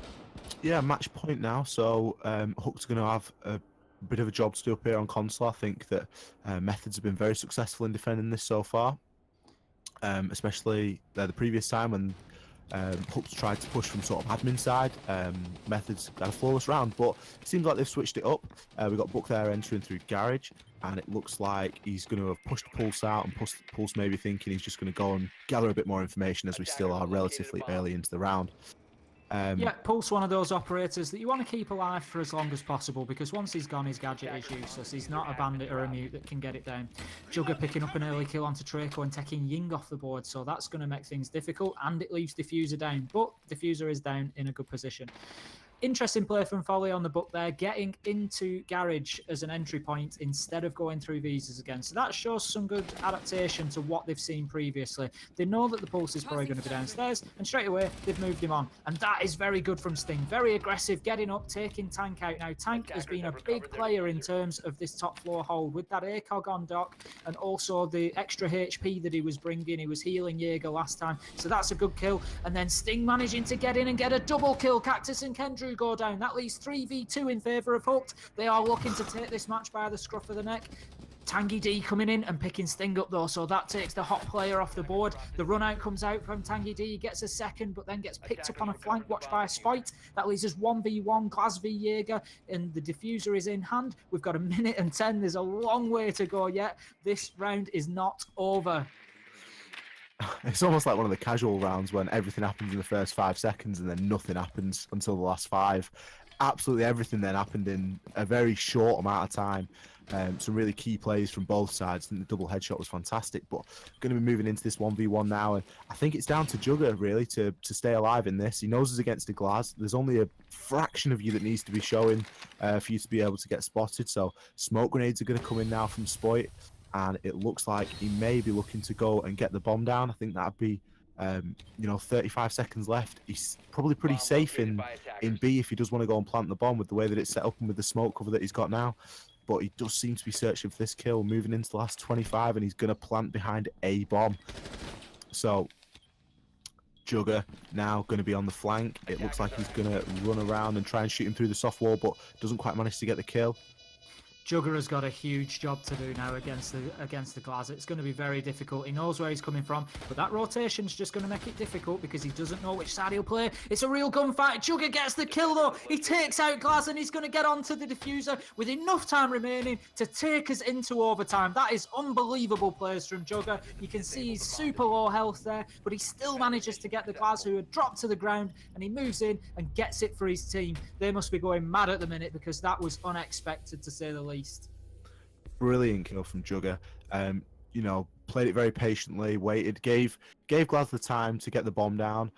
Yeah, match point now. So Hook's going to have a bit of a job to do up here on console. I think that Methods have been very successful in defending this so far, especially the previous time when Hook's tried to push from sort of admin side. Methods got a flawless round, but it seems like they've switched it up. We've got Book there entering through Garage, and it looks like he's going to have pushed Pulse out, and Pulse maybe thinking he's just going to go and gather a bit more information as we still are relatively early into the round. Yeah, Pulse, one of those operators that you want to keep alive for as long as possible, because once he's gone, his gadget is useless. He's not a bandit or a mute that can get it down. Jugger picking up an early kill onto Traco and taking Ying off the board, so that's going to make things difficult, and it leaves Diffuser down, but Diffuser is down in a good position. Interesting play from Folly on the Book there, getting into Garage as an entry point instead of going through visas again. So that shows some good adaptation to what they've seen previously. They know that the Pulse is probably going to be downstairs, and straight away they've moved him on. And that is very good from Sting. Very aggressive, getting up, taking Tank out. Now, Tank has been a big player in terms of this top floor hold with that ACOG on dock, and also the extra HP that he was bringing. He was healing Jaeger last time, so that's a good kill. And then Sting managing to get in and get a double kill. Cactus and Kendrew go down. That leaves 3v2 in favour of Hooked. They are looking to take this match by the scruff of the neck. Tangy D coming in and picking Sting up though, so that takes the hot player off the board. The run out comes out from Tangy D, he gets a second, but then gets picked up on a flank watch by Spite. That leaves us 1v1, Glaz v Jaeger, and the Diffuser is in hand. We've got 1 minute and 10, there's a long way to go yet. This round is not over. It's almost like one of the casual rounds when everything happens in the first 5 seconds and then nothing happens until the last 5. Absolutely everything then happened in a very short amount of time. Some really key plays from both sides. I think the double headshot was fantastic, but going to be moving into this 1v1 now, and I think it's down to Jugger really to stay alive in this. He knows it's against the Glaz. There's only a fraction of you that needs to be showing for you to be able to get spotted, so smoke grenades are going to come in now from Spoit. And it looks like he may be looking to go and get the bomb down. I think that'd be, 35 seconds left. He's probably pretty safe in B if he does want to go and plant the bomb with the way that it's set up and with the smoke cover that he's got now. But he does seem to be searching for this kill, moving into the last 25, and he's going to plant behind a bomb. So Jugger now going to be on the flank. It looks like he's going to run around and try and shoot him through the soft wall, but doesn't quite manage to get the kill. Jugger has got a huge job to do now against the Glaz. It's going to be very difficult. He knows where he's coming from, but that rotation's just going to make it difficult because he doesn't know which side he'll play. It's a real gunfight. Jugger gets the kill though. He takes out Glaz and he's going to get onto the Diffuser with enough time remaining to take us into overtime. That is unbelievable plays from Jugger. You can see he's super low health there, but he still manages to get the Glaz, who had dropped to the ground, and he moves in and gets it for his team. They must be going mad at the minute because that was unexpected, to say the least. Brilliant kill from Jugger. Played it very patiently, waited, gave Glaz the time to get the bomb down,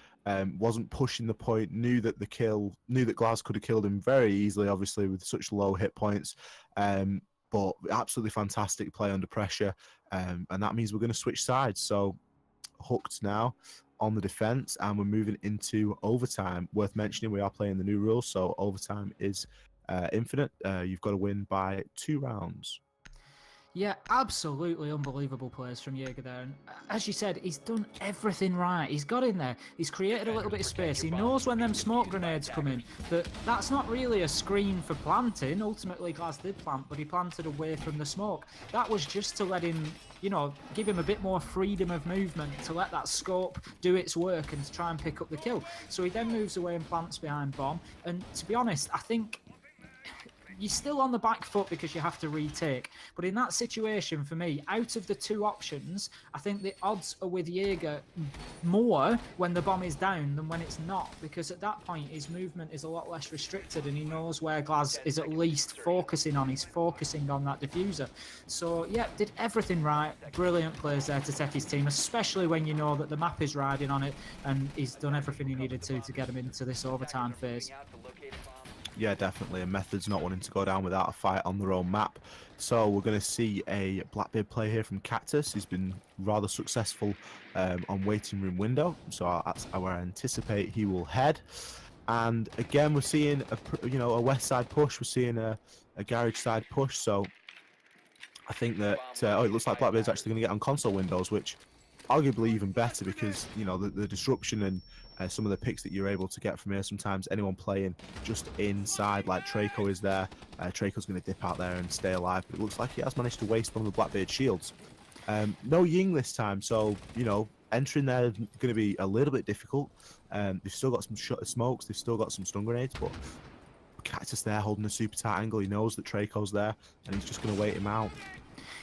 wasn't pushing the point, knew that Glaz could have killed him very easily, obviously, with such low hit points. But absolutely fantastic play under pressure. And that means we're going to switch sides. So Hooked now on the defense, and we're moving into overtime. Worth mentioning, we are playing the new rules, so overtime is infinite. You've got to win by 2 rounds. Yeah, absolutely unbelievable plays from Jaeger there. And as you said, he's done everything right. He's got in there. He's created a little bit of space. He knows when them smoke grenades come in that that's not really a screen for planting. Ultimately, Glaz did plant, but he planted away from the smoke. That was just to let him, give him a bit more freedom of movement, to let that scope do its work and to try and pick up the kill. So he then moves away and plants behind bomb. And to be honest, I think you're still on the back foot because you have to retake. But in that situation, for me, out of the two options, I think the odds are with Jaeger more when the bomb is down than when it's not, because at that point his movement is a lot less restricted and he knows where Glaz is at least focusing on. He's focusing on that diffuser. So yeah, did everything right. Brilliant plays there to take his team, especially when you know that the map is riding on it, and he's done everything he needed to get him into this overtime phase. Yeah, definitely. And Method's not wanting to go down without a fight on their own map. So we're going to see a Blackbeard play here from Cactus. He's been rather successful on waiting room window. So that's where I anticipate he will head. And again, we're seeing a west side push. We're seeing a garage side push. So I think that it looks like Blackbeard's actually going to get on console windows, which arguably even better, because the disruption and some of the picks that you're able to get from here. Sometimes anyone playing just inside, like Traco is there, Traco's going to dip out there and stay alive, but it looks like he has managed to waste one of the Blackbeard shields. No Ying this time, so entering there is going to be a little bit difficult. They've still got some smokes, they've still got some stun grenades, but Cactus there holding a super tight angle. He knows that Traco's there and he's just going to wait him out.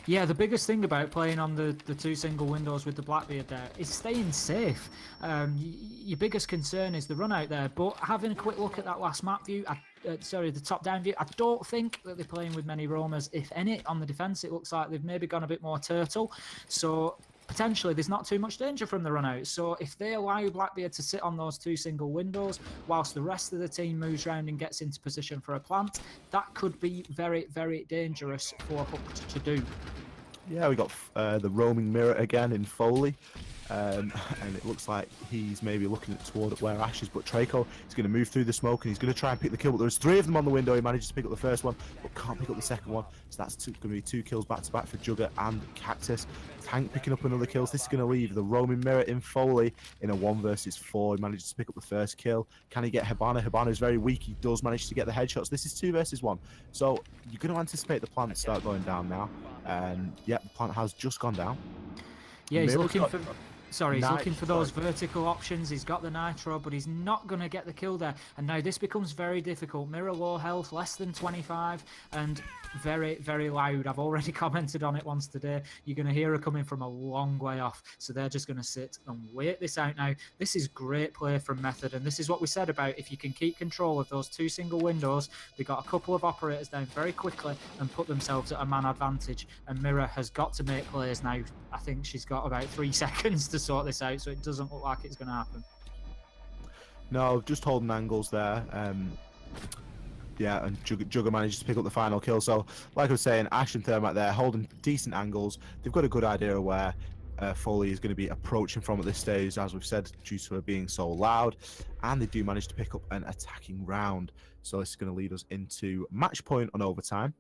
Yeah, the biggest thing about playing on the two single windows with the Blackbeard there is staying safe. Your biggest concern is the run out there, but having a quick look at that last map view, the top-down view, I don't think that they're playing with many roamers, if any, on the defence. It looks like they've maybe gone a bit more turtle, so potentially there's not too much danger from the run out. So if they allow Blackbeard to sit on those two single windows whilst the rest of the team moves around and gets into position for a plant, that could be very, very dangerous for Hooked to do. Yeah, we got the roaming mirror again in Foley. And it looks like he's maybe looking toward where Ash is, but Traco is going to move through the smoke and he's going to try and pick the kill, but there's three of them on the window. He manages to pick up the first one, but can't pick up the second one, so that's going to be 2 kills back to back for Jugger and Cactus. Tank picking up another kill, so this is going to leave the roaming mirror in Foley in a 1 versus 4. He manages to pick up the first kill. Can he get Hibana? Hibana is very weak. He does manage to get the headshots. This is 2 versus 1, so you're going to anticipate the plant to start going down now. And yeah, the plant has just gone down. Yeah, he's looking for... Sorry, he's Nitro. looking for those vertical options. He's got the Nitro, but he's not going to get the kill there. And now this becomes very difficult. Mirror low health, less than 25, and very, very loud. I've already commented on it once today. You're going to hear her coming from a long way off. So they're just going to sit and wait this out now. This is great play from Method, and this is what we said about if you can keep control of those 2 single windows. They got a couple of operators down very quickly and put themselves at a man advantage. And Mirror has got to make plays now. I think she's got about 3 seconds to sort this out, so it doesn't look like it's going to happen. No, just holding angles there. Yeah, and Jugger manages to pick up the final kill. So, like I was saying, Ash and Thermite there holding decent angles. They've got a good idea of where Foley is going to be approaching from at this stage, as we've said, due to her being so loud. And they do manage to pick up an attacking round. So this is going to lead us into match point on overtime.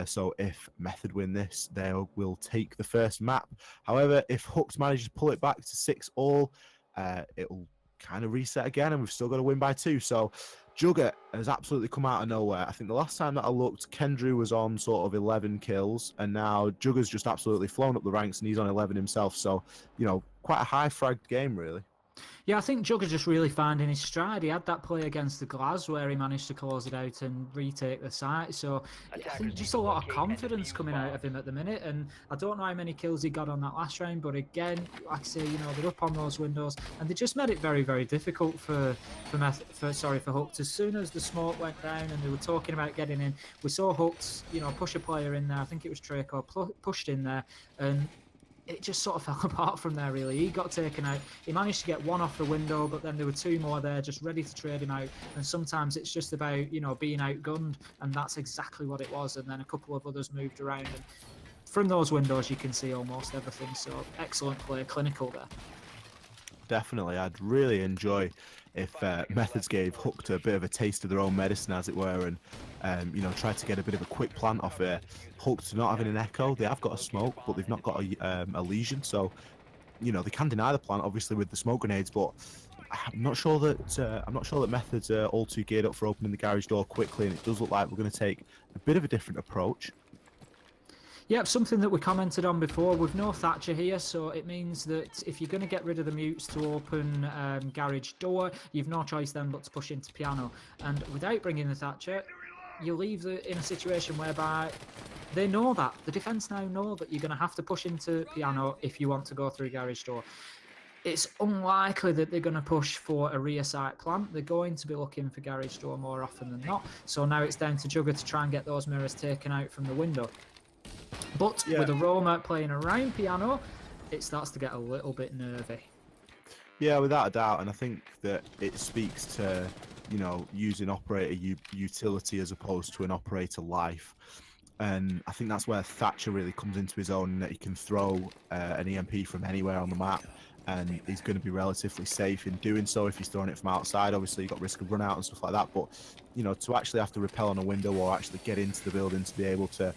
So if Method win this, they will take the first map. However, if Hooked manages to pull it back to 6-all, it'll kind of reset again, and we've still got to win by 2. So Jugger has absolutely come out of nowhere. I think the last time that I looked, Kendrew was on sort of 11 kills, and now Jugger's just absolutely flown up the ranks, and he's on 11 himself. So, quite a high fragged game, really. Yeah, I think Jugger's just really finding his stride. He had that play against the Glaz where he managed to close it out and retake the site. So I think just a lot of confidence coming out of him at the minute. And I don't know how many kills he got on that last round, but again, like I say, they're up on those windows, and they just made it very, very difficult for Hooked. As soon as the smoke went down and they were talking about getting in, we saw Hooked, push a player in there. I think it was Traco pushed in there, and it just sort of fell apart from there, really. He got taken out. He managed to get 1 off the window, but then there were 2 more there just ready to trade him out. And sometimes it's just about, being outgunned, and that's exactly what it was. And then a couple of others moved around. And from those windows, you can see almost everything. So excellent play, clinical there. Definitely. I'd really enjoy if Methods gave Hooked a bit of a taste of their own medicine, as it were, and tried to get a bit of a quick plant off it. Hooked not having an echo, they have got a smoke, but they've not got a lesion, so they can deny the plant, obviously, with the smoke grenades. But I'm not sure that Methods are all too geared up for opening the garage door quickly, and it does look like we're going to take a bit of a different approach. Yep, something that we commented on before, with no Thatcher here, so it means that if you're going to get rid of the mutes to open garage door, you've no choice then but to push into piano. And without bringing the Thatcher, you leave in a situation whereby they know that. The defence now know that you're going to have to push into Piano if you want to go through Garage Door. It's unlikely that they're going to push for a rear sight plant. They're going to be looking for Garage Door more often than not. So now it's down to Jugger to try and get those mirrors taken out from the window. But with Aroma playing around Piano, it starts to get a little bit nervy. Yeah, without a doubt. And I think that it speaks to, using operator utility as opposed to an operator life. And I think that's where Thatcher really comes into his own, that he can throw an EMP from anywhere on the map, and he's going to be relatively safe in doing so if he's throwing it from outside. Obviously, you've got risk of run out and stuff like that, but to actually have to repel on a window or actually get into the building to be able to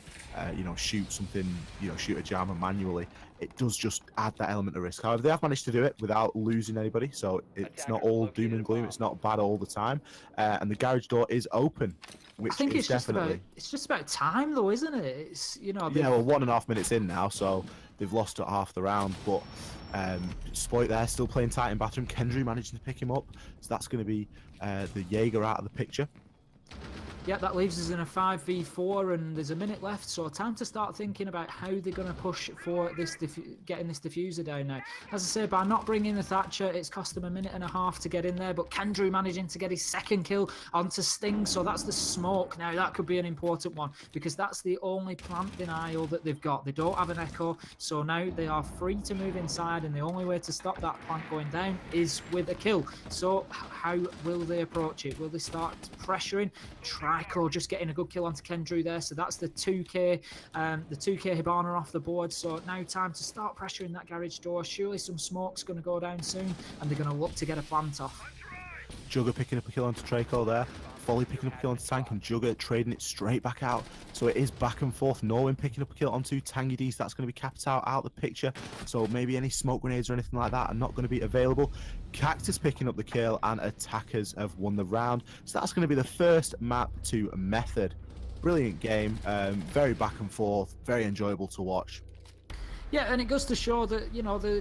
shoot something, shoot a jammer manually, it does just add that element of risk. However, they have managed to do it without losing anybody, so it's not all doom and gloom. It's not bad all the time, and the garage door is open. I think it's just about time, though, isn't it? It's yeah, well, 1.5 minutes in now, so they've lost at half the round. But Spoit there still playing tight in bathroom. Kendry managing to pick him up, so that's going to be the Jaeger out of the picture. Yeah, that leaves us in a 5v4, and there's a minute left, so time to start thinking about how they're going to push for this getting this diffuser down now. As I say, by not bringing the Thatcher, it's cost them 1.5 minutes to get in there, but Kendry managing to get his second kill onto Sting, so that's the smoke. Now, that could be an important one, because that's the only plant denial that they've got. They don't have an echo, so now they are free to move inside, and the only way to stop that plant going down is with a kill. So how will they approach it? Will they start pressuring? Trico just getting a good kill onto Kendry there, so that's the 2k Hibana off the board. So now time to start pressuring that garage door. Surely some smoke's going to go down soon, and they're going to look to get a plant off. Jugger picking up a kill onto Trico there. Folly picking up a kill onto Tank, and Jugger trading it straight back out. So it is back and forth. Norwin picking up a kill onto Tangy D, so that's going to be capped out the picture. So maybe any smoke grenades or anything like that are not going to be available. Cactus picking up the kill, and Attackers have won the round. So that's going to be the first map to Method. Brilliant game, very back and forth, very enjoyable to watch. Yeah, and it goes to show that,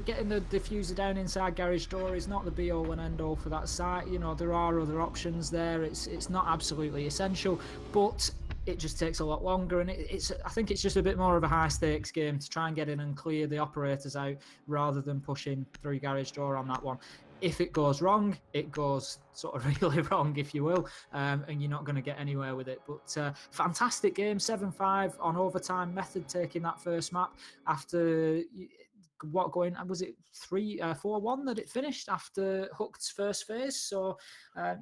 getting the diffuser down inside garage door is not the be-all and end-all for that site. There are other options there. It's not absolutely essential, but it just takes a lot longer, and I think it's just a bit more of a high-stakes game to try and get in and clear the operators out rather than pushing through garage door on that one. If it goes wrong, it goes sort of really wrong, if you will, and you're not going to get anywhere with it. But fantastic game, 7-5 on overtime. Method taking that first map after was it 4-1 that it finished after Hooked's first phase. So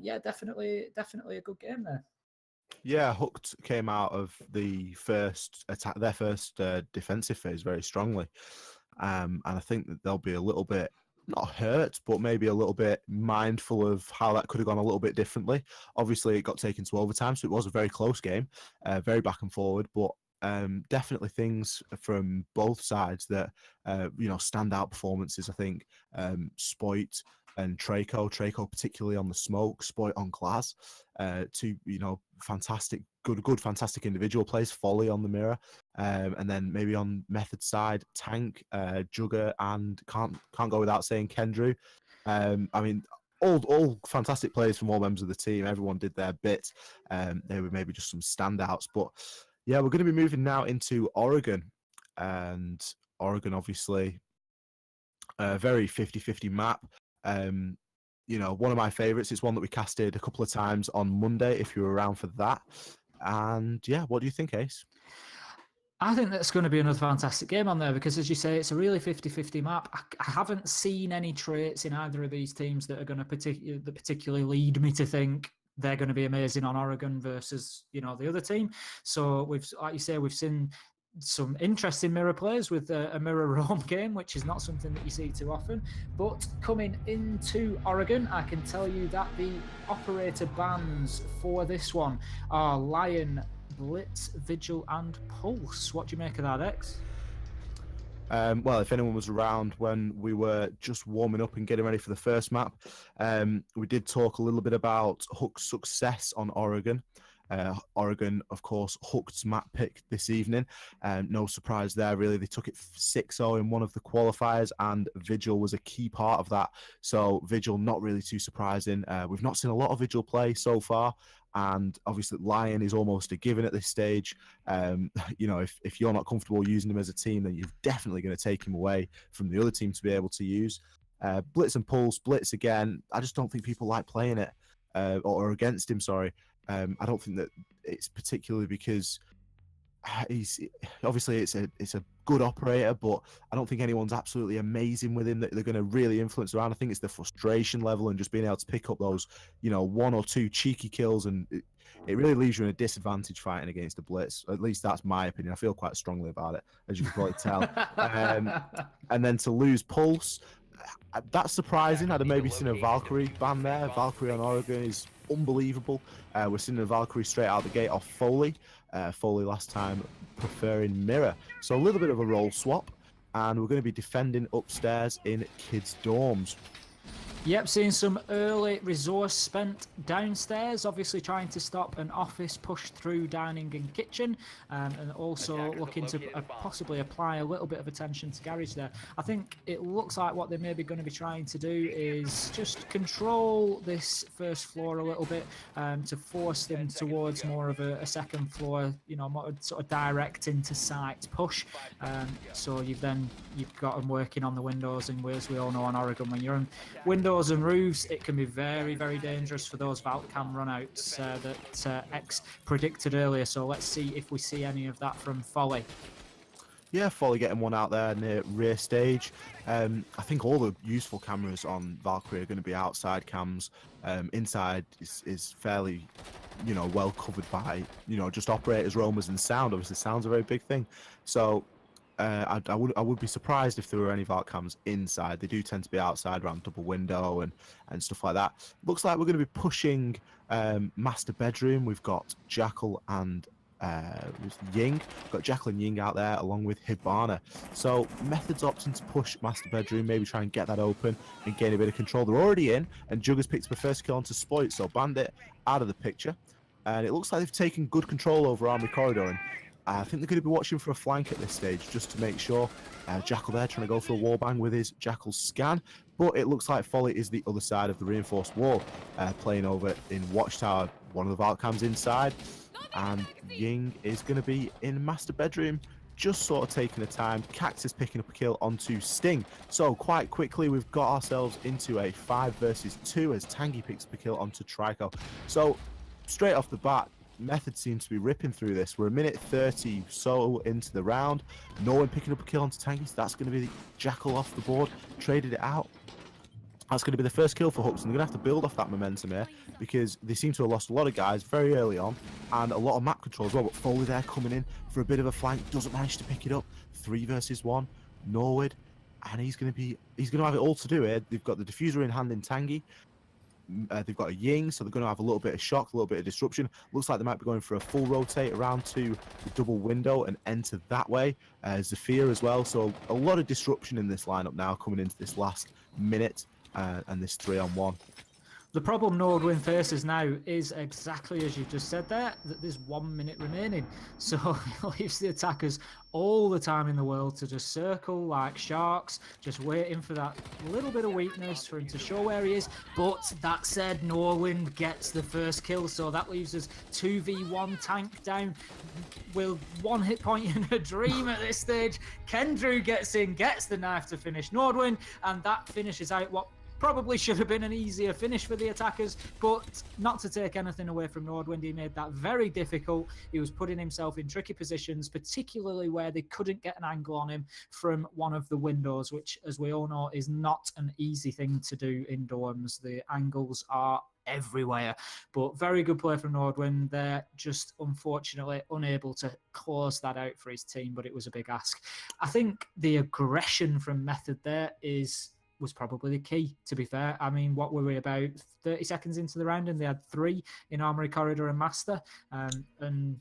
yeah, definitely a good game there. Yeah, Hooked came out of the first attack, their first defensive phase very strongly, and I think that they'll be a little bit, not hurt, but maybe a little bit mindful of how that could have gone a little bit differently. Obviously, it got taken to overtime, so it was a very close game, very back and forward, but definitely things from both sides that, standout performances, I think. Spoit and Traco particularly on the smoke, Spoit on glass, two, fantastic individual plays, Folly on the mirror, and then maybe on Method side, Tank, Jugger, and can't go without saying Kendry. All fantastic plays from all members of the team. Everyone did their bit. They were maybe just some standouts, but yeah, we're going to be moving now into Oregon, and Oregon obviously a very 50-50 map. One of my favorites. It's one that we casted a couple of times on Monday, if you were around for that. And yeah, what do you think, Ace? I think that's going to be another fantastic game on there because, as you say, it's a really 50-50 map. I haven't seen any traits in either of these teams that are going to particularly lead me to think they're going to be amazing on Oregon versus, the other team. So like you say, we've seen some interesting mirror plays with a mirror roam game, which is not something that you see too often. But coming into Oregon, I can tell you that the operator bans for this one are Lion, Blitz, Vigil, and Pulse. What do you make of that, X? Well, if anyone was around when we were just warming up and getting ready for the first map, we did talk a little bit about Hook's success on Oregon. Oregon, of course, Hooked's map pick this evening. No surprise there, really. They took it 6-0 in one of the qualifiers, and Vigil was a key part of that. So Vigil, not really too surprising. We've not seen a lot of Vigil play so far, and obviously Lion is almost a given at this stage. You know, if you're not comfortable using him as a team, then you're definitely going to take him away from the other team to be able to use. Blitz and Pulse, Blitz again, I just don't think people like playing it, or against him, sorry. I don't think that it's particularly because he's obviously it's a good operator, but I don't think anyone's absolutely amazing with him that they're going to really influence around. I think it's the frustration level and just being able to pick up those, you know, 1 or 2 cheeky kills, and it really leaves you in a disadvantage fighting against the Blitz. At least that's my opinion. I feel quite strongly about it, as you can probably tell. And then to lose Pulse, that's surprising. I'd have maybe seen a Valkyrie ban there. Valkyrie on Oregon is unbelievable. We're seeing a Valkyrie straight out the gate off Foley. Foley last time preferring Mirror. So a little bit of a role swap. And we're going to be defending upstairs in kids' dorms. Yep, seeing some early resource spent downstairs, obviously trying to stop an office push through dining and kitchen, and also looking to possibly apply a little bit of attention to garage there. I think it looks like what they're maybe going to be trying to do is just control this first floor a little bit, to force them towards more of a second floor, you know, more sort of direct into site push. So you've got them working on the windows, and as we all know on Oregon, when you're on windows and roofs, it can be very, very dangerous for those Valcam runouts that X predicted earlier. So let's see if we see any of that from Folly. Yeah, Folly getting one out there near rear stage. I think all the useful cameras on Valkyrie are going to be outside cams. Inside is fairly, you know, well covered by, you know, just operators, roamers, and sound. Obviously, sound's a very big thing. So I would be surprised if there were any Valk cams inside. They do tend to be outside around double window and stuff like that. Looks like we're going to be pushing master bedroom. We've got Jackal and Ying. We've got Jackal and Ying out there along with Hibana. So Method's opting to push master bedroom, maybe try and get that open and gain a bit of control. They're already in, and Jug has picked up a first kill onto Spoit, so Bandit out of the picture. And it looks like they've taken good control over Armory Corridor. And I think they're going to be watching for a flank at this stage just to make sure. Jackal there trying to go for a wallbang with his Jackal scan, but it looks like Folly is the other side of the reinforced wall, playing over in Watchtower. One of the Valcams inside, and Ying is going to be in master bedroom, just sort of taking the time. Cactus picking up a kill onto Sting. So quite quickly we've got ourselves into a 5 versus 2 as Tangy picks up a kill onto Trico. So straight off the bat, Method seems to be ripping through this. We're a minute 30 so into the round. No one picking up a kill onto Tangy, so that's going to be the Jackal off the board. Traded it out. That's going to be the first kill for Hooks, and they're going to have to build off that momentum here because they seem to have lost a lot of guys very early on and a lot of map control as well. But Foley there coming in for a bit of a flank, doesn't manage to pick it up. 3 versus 1, Norwood, and he's going to have it all to do here. They've got the diffuser in hand in Tangy. They've got a Ying, so they're going to have a little bit of shock, a little bit of disruption. Looks like they might be going for a full rotate around to the double window and enter that way. Zafir as well, so a lot of disruption in this lineup now coming into this last minute and this 3-on-1. The problem Nordwind faces now is exactly as you just said there, that there's 1 minute remaining. So it leaves the attackers all the time in the world to just circle like sharks, just waiting for that little bit of weakness for him to show where he is. But that said, Norwind gets the first kill, so that leaves us 2v1 tank down with 1 hit point in a dream at this stage. Kendrew gets in, gets the knife to finish Nordwind, and that finishes out what probably should have been an easier finish for the attackers, but not to take anything away from Nordwind. He made that very difficult. He was putting himself in tricky positions, particularly where they couldn't get an angle on him from one of the windows, which, as we all know, is not an easy thing to do in dorms. The angles are everywhere, but very good play from Nordwind. They're just unfortunately unable to close that out for his team, but it was a big ask. I think the aggression from Method there was probably the key, to be fair. I mean, what were we, about 30 seconds into the round, and they had 3 in Armory Corridor and Master, and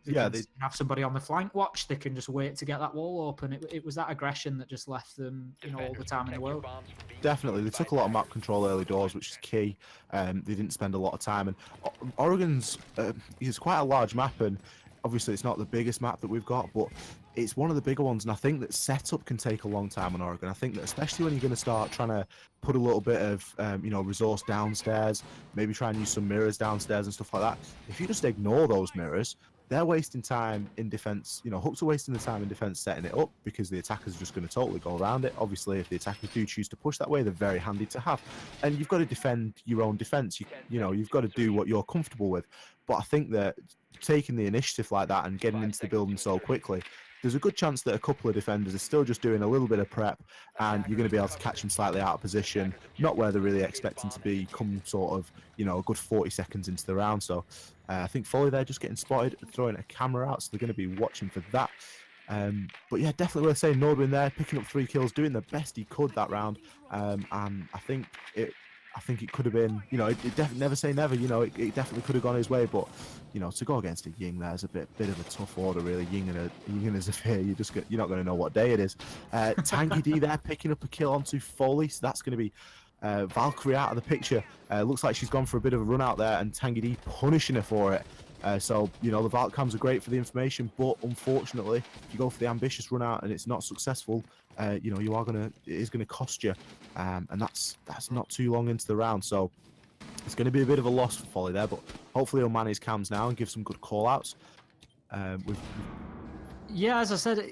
they have somebody on the flank watch. They can just wait to get that wall open. It was that aggression that just left them, you know, all the time in the world. Definitely, they took a lot of map control early doors, which is key. They didn't spend a lot of time, and Oregon's is quite a large map, and obviously it's not the biggest map that we've got, but it's one of the bigger ones, and I think that setup can take a long time on Oregon. I think that especially when you're going to start trying to put a little bit of resource downstairs, maybe try and use some mirrors downstairs and stuff like that. If you just ignore those mirrors, they're wasting time in defense. Hooks are wasting the time in defense setting it up because the attackers are just going to totally go around it. Obviously, if the attackers do choose to push that way, they're very handy to have. And you've got to defend your own defense. You've got to do what you're comfortable with. But I think that taking the initiative like that and getting into the building so quickly, there's a good chance that a couple of defenders are still just doing a little bit of prep, and you're going to be able to catch them slightly out of position, not where they're really expecting to be come sort of, a good 40 seconds into the round. So I think Foley there just getting spotted, throwing a camera out, so they're going to be watching for that. But yeah, definitely worth saying, Nordwin there, picking up 3 kills, doing the best he could that round. And I think it could have been, never say never, it definitely could have gone his way, but, to go against a Ying there is a bit of a tough order, really. Ying and a Zafir, you're not going to know what day it is. Tanky D there picking up a kill onto Foley, so that's going to be Valkyrie out of the picture. Looks like she's gone for a bit of a run out there, and Tanky D punishing her for it. So, the Valcams are great for the information, but unfortunately, if you go for the ambitious run out and it's not successful, it is gonna cost you, and that's not too long into the round. So it's going to be a bit of a loss for Foley there, but hopefully he'll man his cams now and give some good call outs. Yeah, as I said,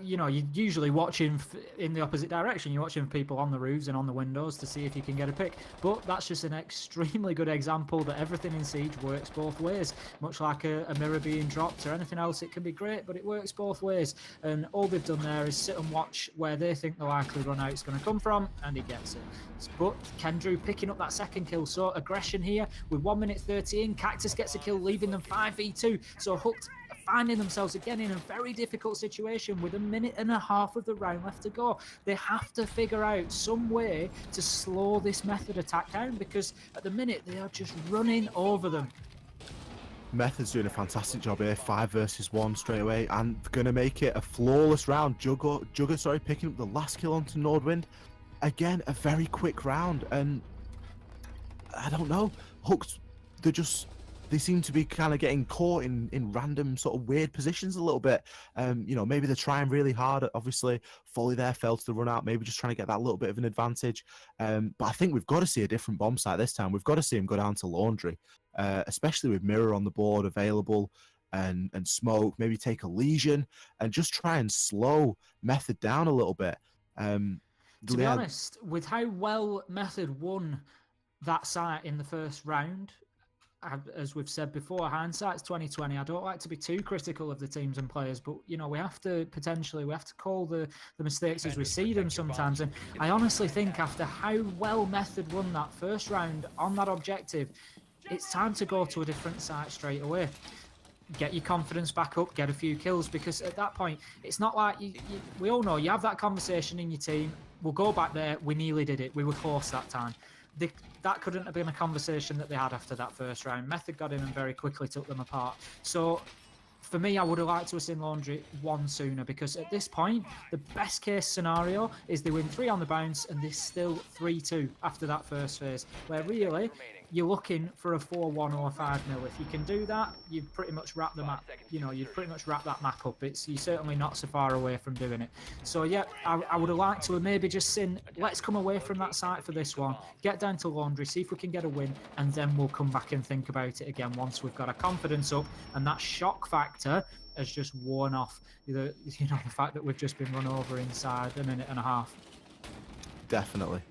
you're usually watching in the opposite direction. You're watching people on the roofs and on the windows to see if you can get a pick. But that's just an extremely good example that everything in Siege works both ways. Much like a mirror being dropped or anything else, it can be great, but it works both ways. And all they've done there is sit and watch where they think the likely run out is going to come from, and he gets it. But Kendrew picking up that second kill, so aggression here with 1 minute 30 in. Cactus gets a kill, leaving them 5v2. So Hooked finding themselves again in a very difficult situation with 1.5 minutes of the round left to go. They have to figure out some way to slow this Method attack down, because at the minute they are just running over them. Method's doing a fantastic job here, 5 versus 1 straight away, and gonna make it a flawless round. Jugger, picking up the last kill onto Nordwind. Again, a very quick round, and I don't know, Hooked, they seem to be kind of getting caught in random sort of weird positions a little bit. Maybe they're trying really hard. Obviously, Foley there fell to the run out, maybe just trying to get that little bit of an advantage. But I think we've got to see a different bomb site this time. We've got to see him go down to Laundry, especially with Mirror on the board available and Smoke. Maybe take a Legion and just try and slow Method down a little bit. To be honest, with how well Method won that site in the first round, as we've said before, hindsight's 2020. I don't like to be too critical of the teams and players, but we have to call the mistakes as we see them sometimes. And I honestly think after how well Method won that first round on that objective, it's time to go to a different site straight away. Get your confidence back up, get a few kills, because at that point, it's not like we all know you have that conversation in your team. We'll go back there. We nearly did it. We were close that time. That couldn't have been a conversation that they had after that first round. Method got in and very quickly took them apart. So for me, I would have liked to have seen Laundry one sooner, because at this point, the best case scenario is they win 3 on the bounce and they're still 3-2 after that first phase, where really you're looking for a 4-1 or a 5-0. If you can do that, you've pretty much wrapped the map. You've pretty much wrapped that map up. You're certainly not so far away from doing it. So yeah, I would have liked to have maybe just seen, let's come away from that site for this one, get down to Laundry, see if we can get a win, and then we'll come back and think about it again once we've got our confidence up and that shock factor has just worn off. The fact that we've just been run over inside 1.5 minutes. Definitely.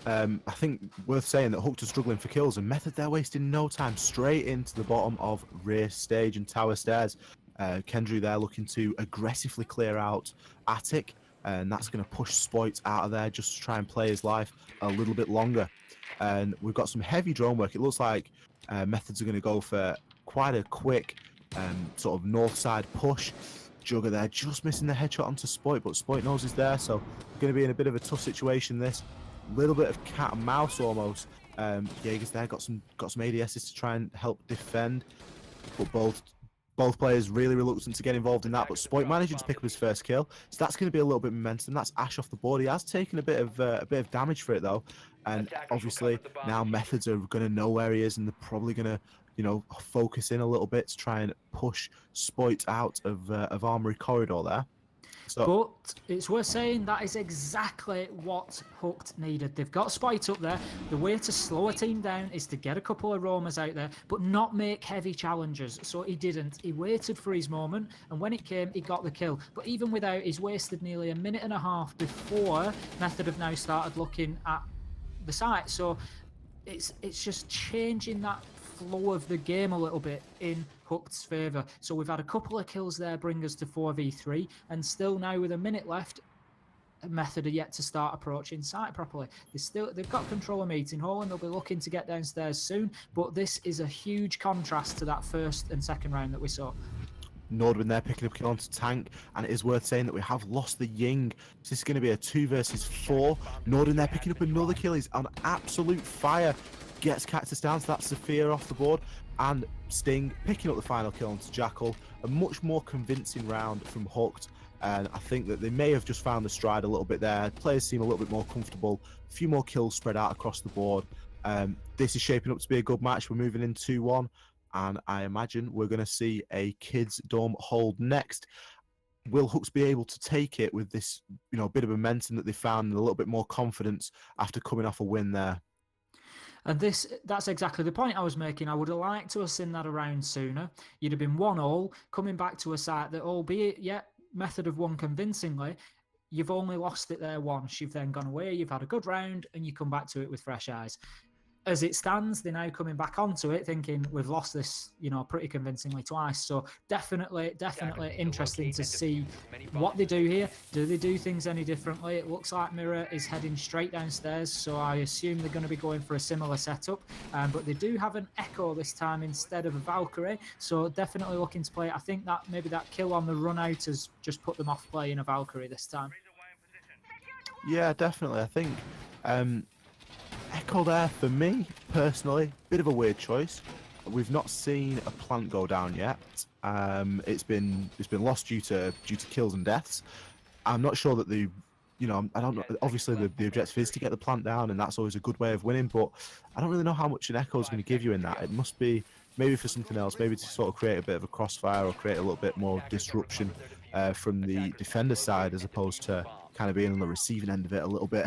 I think worth saying that Hooked are struggling for kills, and Method they're wasting no time, straight into the bottom of rear stage and tower stairs. Kendrew there looking to aggressively clear out Attic, and that's going to push Spoit out of there just to try and play his life a little bit longer. And we've got some heavy drone work. It looks like Methods are going to go for quite a quick sort of north side push. Jugger there just missing the headshot onto Spoit, but Spoit knows he's there, so going to be in a bit of a tough situation. This little bit of cat and mouse almost. Jaeger's there got some ADSs to try and help defend, but both players really reluctant to get involved in that. But Spoit managing to pick up his first kill, so that's going to be a little bit of momentum. That's Ash off the board. He has taken a bit of damage for it though, and obviously now Methods are going to know where he is, and they're probably going to focus in a little bit to try and push Spoit out of Armory Corridor there. So, but it's worth saying that is exactly what Hooked needed. They've got Spite up there. The way to slow a team down is to get a couple of roamers out there, but not make heavy challenges. So he didn't. He waited for his moment, and when it came, he got the kill. But even without, he's wasted nearly a minute and a half before Method have now started looking at the site. So it's just changing that flow of the game a little bit in Hooked's favour. So we've had a couple of kills there bring us to 4v3, and still now with a minute left, Method are yet to start approaching site properly. They've got control of Meeting Hall, and they'll be looking to get downstairs soon, but this is a huge contrast to that first and second round that we saw. Nordwin there picking up kill onto Tank, and it is worth saying that we have lost the Ying. So this is going to be a 2 versus 4. Nordwin there picking up another kill. He's on absolute fire. Gets Cactus down, so that's Sophia off the board. And Sting picking up the final kill onto Jackal. A much more convincing round from Hooked. And I think that they may have just found the stride a little bit there. Players seem a little bit more comfortable. A few more kills spread out across the board. This is shaping up to be a good match. We're moving in 2-1. And I imagine we're going to see a kids dorm hold next. Will Hooks be able to take it with this, bit of momentum that they found and a little bit more confidence after coming off a win there? And that's exactly the point I was making. I would have liked to have seen that around sooner. You'd have been 1-1, coming back to a site that, albeit, Method have won convincingly, you've only lost it there once. You've then gone away, you've had a good round, and you come back to it with fresh eyes. As it stands, they're now coming back onto it, thinking we've lost this, pretty convincingly twice. So definitely interesting to see what they do here. Do they do things any differently? It looks like Mirror is heading straight downstairs, so I assume they're going to be going for a similar setup. But they do have an Echo this time instead of a Valkyrie, so definitely looking to play. I think that maybe that kill on the run out has just put them off playing a Valkyrie this time. Yeah, definitely. I think Echo there for me personally, bit of a weird choice. We've not seen a plant go down yet. It's been lost due to kills and deaths. I'm not sure that I don't know. Obviously, the objective is to get the plant down, and that's always a good way of winning. But I don't really know how much an Echo is going to give you in that. It must be maybe for something else, maybe to sort of create a bit of a crossfire or create a little bit more disruption from the defender side, as opposed to kind of being on the receiving end of it a little bit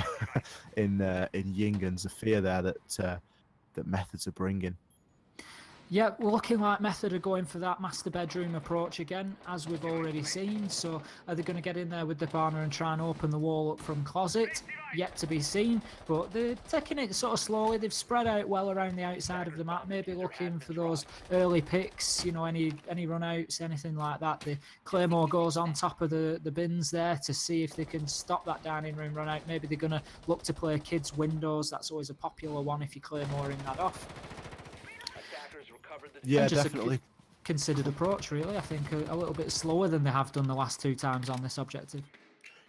in Ying and Zafir there that Methods are bringing. Yeah, we're looking like Method are going for that master bedroom approach again, as we've already seen. So are they going to get in there with the partner and try and open the wall up from closet? Yet to be seen, but they're taking it sort of slowly. They've spread out well around the outside of the map, maybe looking for those early picks, any run-outs, anything like that. The Claymore goes on top of the bins there to see if they can stop that dining room run-out. Maybe they're going to look to play kids' windows. That's always a popular one if you're Claymoring that off. Yeah, definitely. Considered approach, really. I think a little bit slower than they have done the last 2 times on this objective.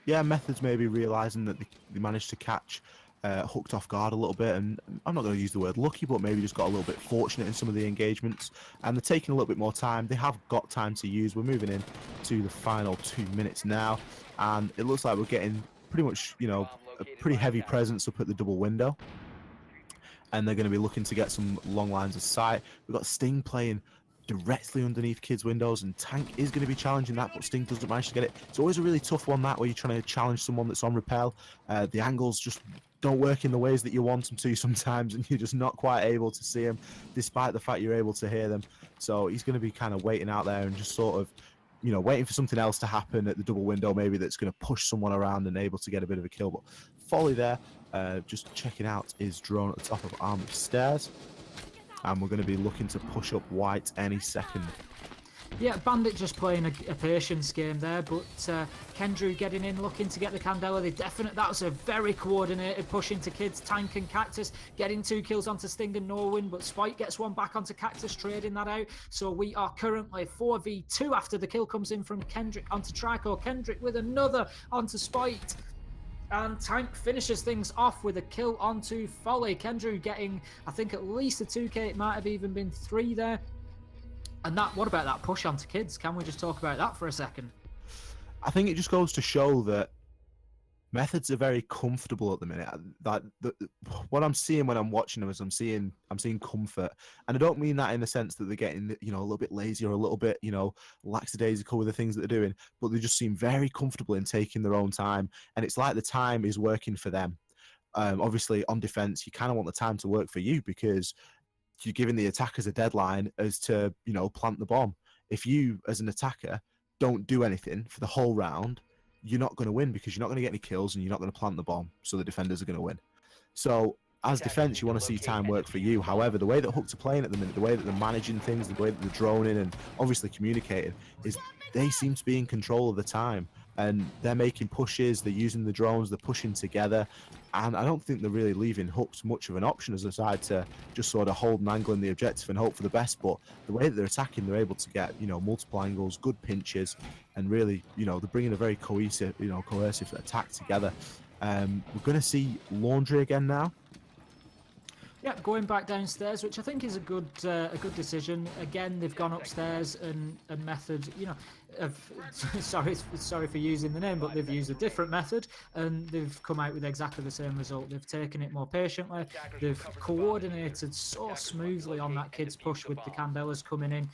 Yeah, Methods maybe realising that they managed to catch Hooked off guard a little bit, and I'm not going to use the word lucky, but maybe just got a little bit fortunate in some of the engagements, and they're taking a little bit more time. They have got time to use. We're moving in to the final 2 minutes now, and it looks like we're getting pretty much, a pretty heavy presence up at the double window. And they're going to be looking to get some long lines of sight. We've got Sting playing directly underneath kids' windows, and Tank is going to be challenging that, but Sting doesn't manage to get it. It's always a really tough one, that, where you're trying to challenge someone that's on rappel. The angles just don't work in the ways that you want them to sometimes, and you're just not quite able to see them, despite the fact you're able to hear them. So he's going to be kind of waiting out there and just sort of, waiting for something else to happen at the double window, maybe that's going to push someone around and able to get a bit of a kill. But Folly there, just checking out his drone at the top of Armory Stairs. And we're going to be looking to push up White any second. Yeah, Bandit just playing a patience game there, but Kendrew getting in, looking to get the Candela. That was a very coordinated push into kids. Tank and Cactus getting 2 kills onto Sting and Norwin, but Spike gets one back onto Cactus, trading that out. So we are currently 4v2 after the kill comes in from Kendrick onto Trico. Kendrick with another onto Spike. And Tank finishes things off with a kill onto Folly. Kendrew getting, I think, at least a 2k. It might have even been 3 there. And what about that push onto kids? Can we just talk about that for a second? I think it just goes to show that Methods are very comfortable at the minute. What I'm seeing when I'm watching them is I'm seeing comfort, and I don't mean that in the sense that they're getting a little bit lazy or a little bit lackadaisical with the things that they're doing, but they just seem very comfortable in taking their own time, and it's like the time is working for them. Obviously, on defense, you kind of want the time to work for you because you're giving the attackers a deadline as to plant the bomb. If you, as an attacker, don't do anything for the whole round, you're not going to win because you're not going to get any kills and you're not going to plant the bomb. So the defenders are going to win. So as defense, you want to see time work for you. However, the way that Hooks are playing at the minute, the way that they're managing things, the way that they're droning and obviously communicating, is they seem to be in control of the time. And they're making pushes, they're using the drones, they're pushing together. And I don't think they're really leaving Hooks much of an option as a side to just sort of hold an angle in the objective and hope for the best. But the way that they're attacking, they're able to get, multiple angles, good pinches, and really, they're bringing a very cohesive attack together. We're going to see Laundry again now. Yeah, going back downstairs, which I think is a good decision. Again, they've gone upstairs and Method, sorry for using the name, but they've used a different method and they've come out with exactly the same result. They've taken it more patiently. They've coordinated so smoothly on that kid's push with the Candelas coming in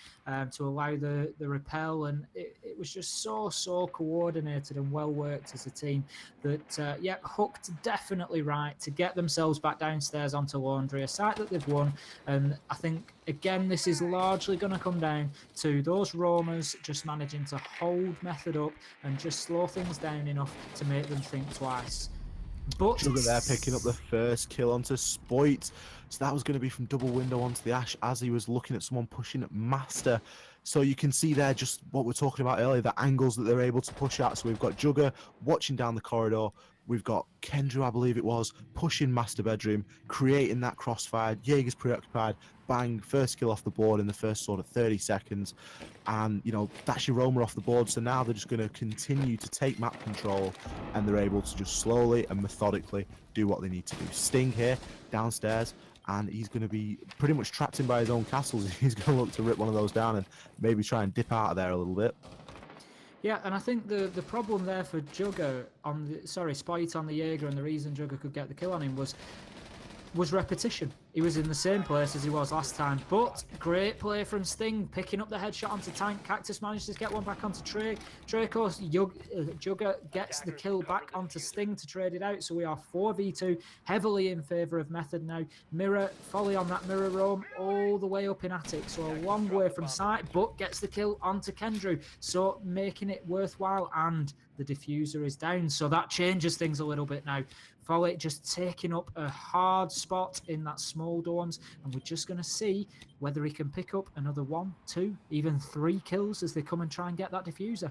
to allow the repel, and it was just so coordinated and well worked as a team that Hooked definitely right to get themselves back downstairs onto Laundry, a site that they've won. And I think again this is largely going to come down to those roamers just managing to hold Method up and just slow things down enough to make them think twice. But Sugar there picking up the first kill onto Spoit. So that was going to be from double window onto the Ash as he was looking at someone pushing at Master. So you can see there just what we're talking about earlier, the angles that they're able to push at. So we've got Jugger watching down the corridor. We've got Kendra, I believe it was, pushing Master Bedroom, creating that crossfire. Jaeger's preoccupied. Bang, first kill off the board in the first sort of 30 seconds. And, that's your roamer off the board. So now they're just going to continue to take map control and they're able to just slowly and methodically do what they need to do. Sting here, downstairs, and he's going to be pretty much trapped in by his own castles. He's going to look to rip one of those down and maybe try and dip out of there a little bit. Yeah, and I think the problem there for Jugger Spoit on the Jaeger, and the reason Jugger could get the kill on him was repetition. He was in the same place as he was last time, but great play from Sting, picking up the headshot onto Tank. Cactus manages to get one back onto Trey. Jugger gets the kill back onto Sting to trade it out, so we are 4v2, heavily in favour of Method now. Mirror, Folly on that mirror roam, all the way up in attic, so a long way from sight, but gets the kill onto Kendrew, so making it worthwhile, and the diffuser is down, so that changes things a little bit now. Folly just taking up a hard spot in that small dorms, and we're just going to see whether he can pick up another 1, 2, even 3 kills as they come and try and get that diffuser.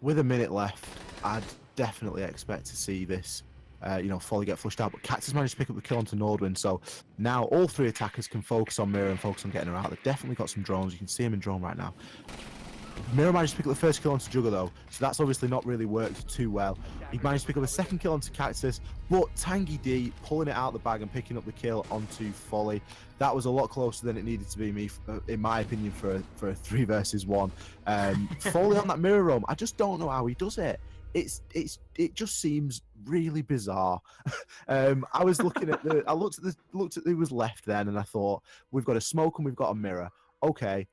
With a minute left, I'd definitely expect to see this, Folly get flushed out, but Cactus managed to pick up the kill onto Nordwin, so now all 3 attackers can focus on Mirror and focus on getting her out. They've definitely got some drones. You can see him in drone right now. Mirror managed to pick up the first kill onto Jugger though, so that's obviously not really worked too well. He managed to pick up a second kill onto Cactus, but Tangy D pulling it out of the bag and picking up the kill onto Folly. That was a lot closer than it needed to be, in my opinion, for a 3 versus 1. Folly on that mirror roam, I just don't know how he does it. It just seems really bizarre. I was looking at I looked at who was left then, and I thought, we've got a smoke and we've got a mirror. Okay,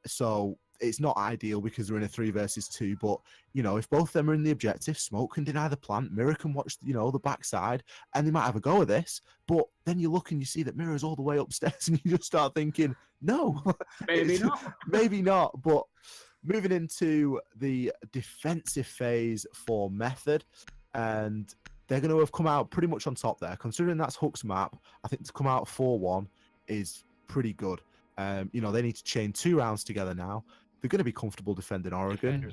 so it's not ideal because they're in a 3 versus 2, but if both of them are in the objective, Smoke can deny the plant, Mirror can watch the backside, and they might have a go at this. But then you look and you see that Mirror's all the way upstairs, and you just start thinking, no, maybe not. Maybe not. But moving into the defensive phase for Method, and they're going to have come out pretty much on top there. Considering that's Hook's map, I think to come out 4-1 is pretty good. They need to chain 2 rounds together now. They're going to be comfortable defending Oregon.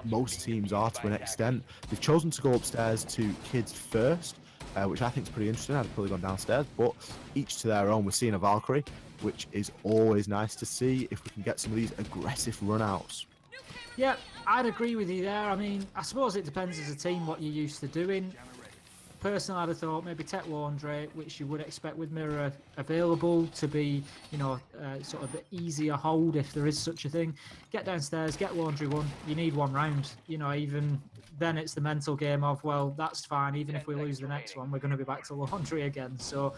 Most teams are to an extent. They've chosen to go upstairs to kids first, which I think is pretty interesting. I'd probably gone downstairs, but each to their own. We're seeing a Valkyrie, which is always nice to see if we can get some of these aggressive runouts. Yeah, I'd agree with you there. I mean, I suppose it depends as a team what you're used to doing. Personally, I'd have thought maybe Tech Laundry, which you would expect with Mirror available to be, sort of the easier hold if there is such a thing. Get downstairs, get Laundry 1. You need 1 round. Even then it's the mental game of, well, that's fine. Even if we lose the next one, we're going to be back to laundry again. So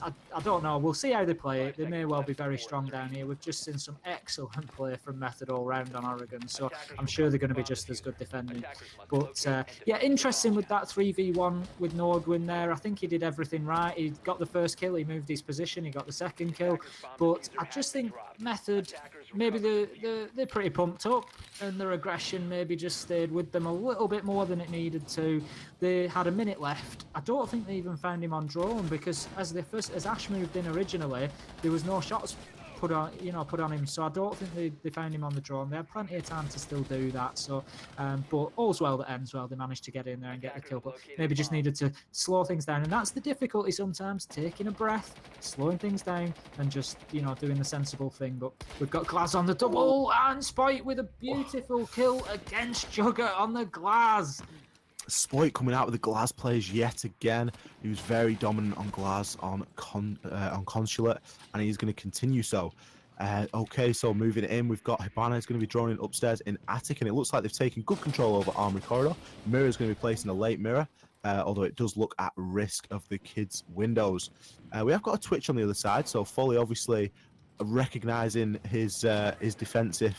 I don't know. We'll see how they play it. They may well be very strong down here. We've just seen some excellent play from Method all round on Oregon. So I'm sure they're going to be just as good defending. But yeah, interesting with that 3v1 with Nordwin there. I think he did everything right. He got the first kill. He moved his position. He got the second kill. But I just think Method, maybe they're pretty pumped up, and their aggression maybe just stayed with them a little bit more than it needed to. They had a minute left. I don't think they even found him on drone, because as Ash moved in originally, there was no shots put on him. So I don't think they found him on the drone. They had plenty of time to still do that. So, but all's well that ends well. They managed to get in there and get the kill, but maybe just needed to slow things down. And that's the difficulty sometimes: taking a breath, slowing things down, and just doing the sensible thing. But we've got Glaz on the double, and Spoit with a beautiful kill against Jugger on the Glaz. Spoit coming out with the Glaz plays yet again. He was very dominant on Glaz on Consulate, and he's going to continue so. Okay, so moving in, we've got Hibana is going to be droning upstairs in Attic, and it looks like they've taken good control over Armory Corridor. Mirror is going to be placing a late mirror, although it does look at risk of the kids' windows. We have got a Twitch on the other side, so Foley obviously recognizing his defensive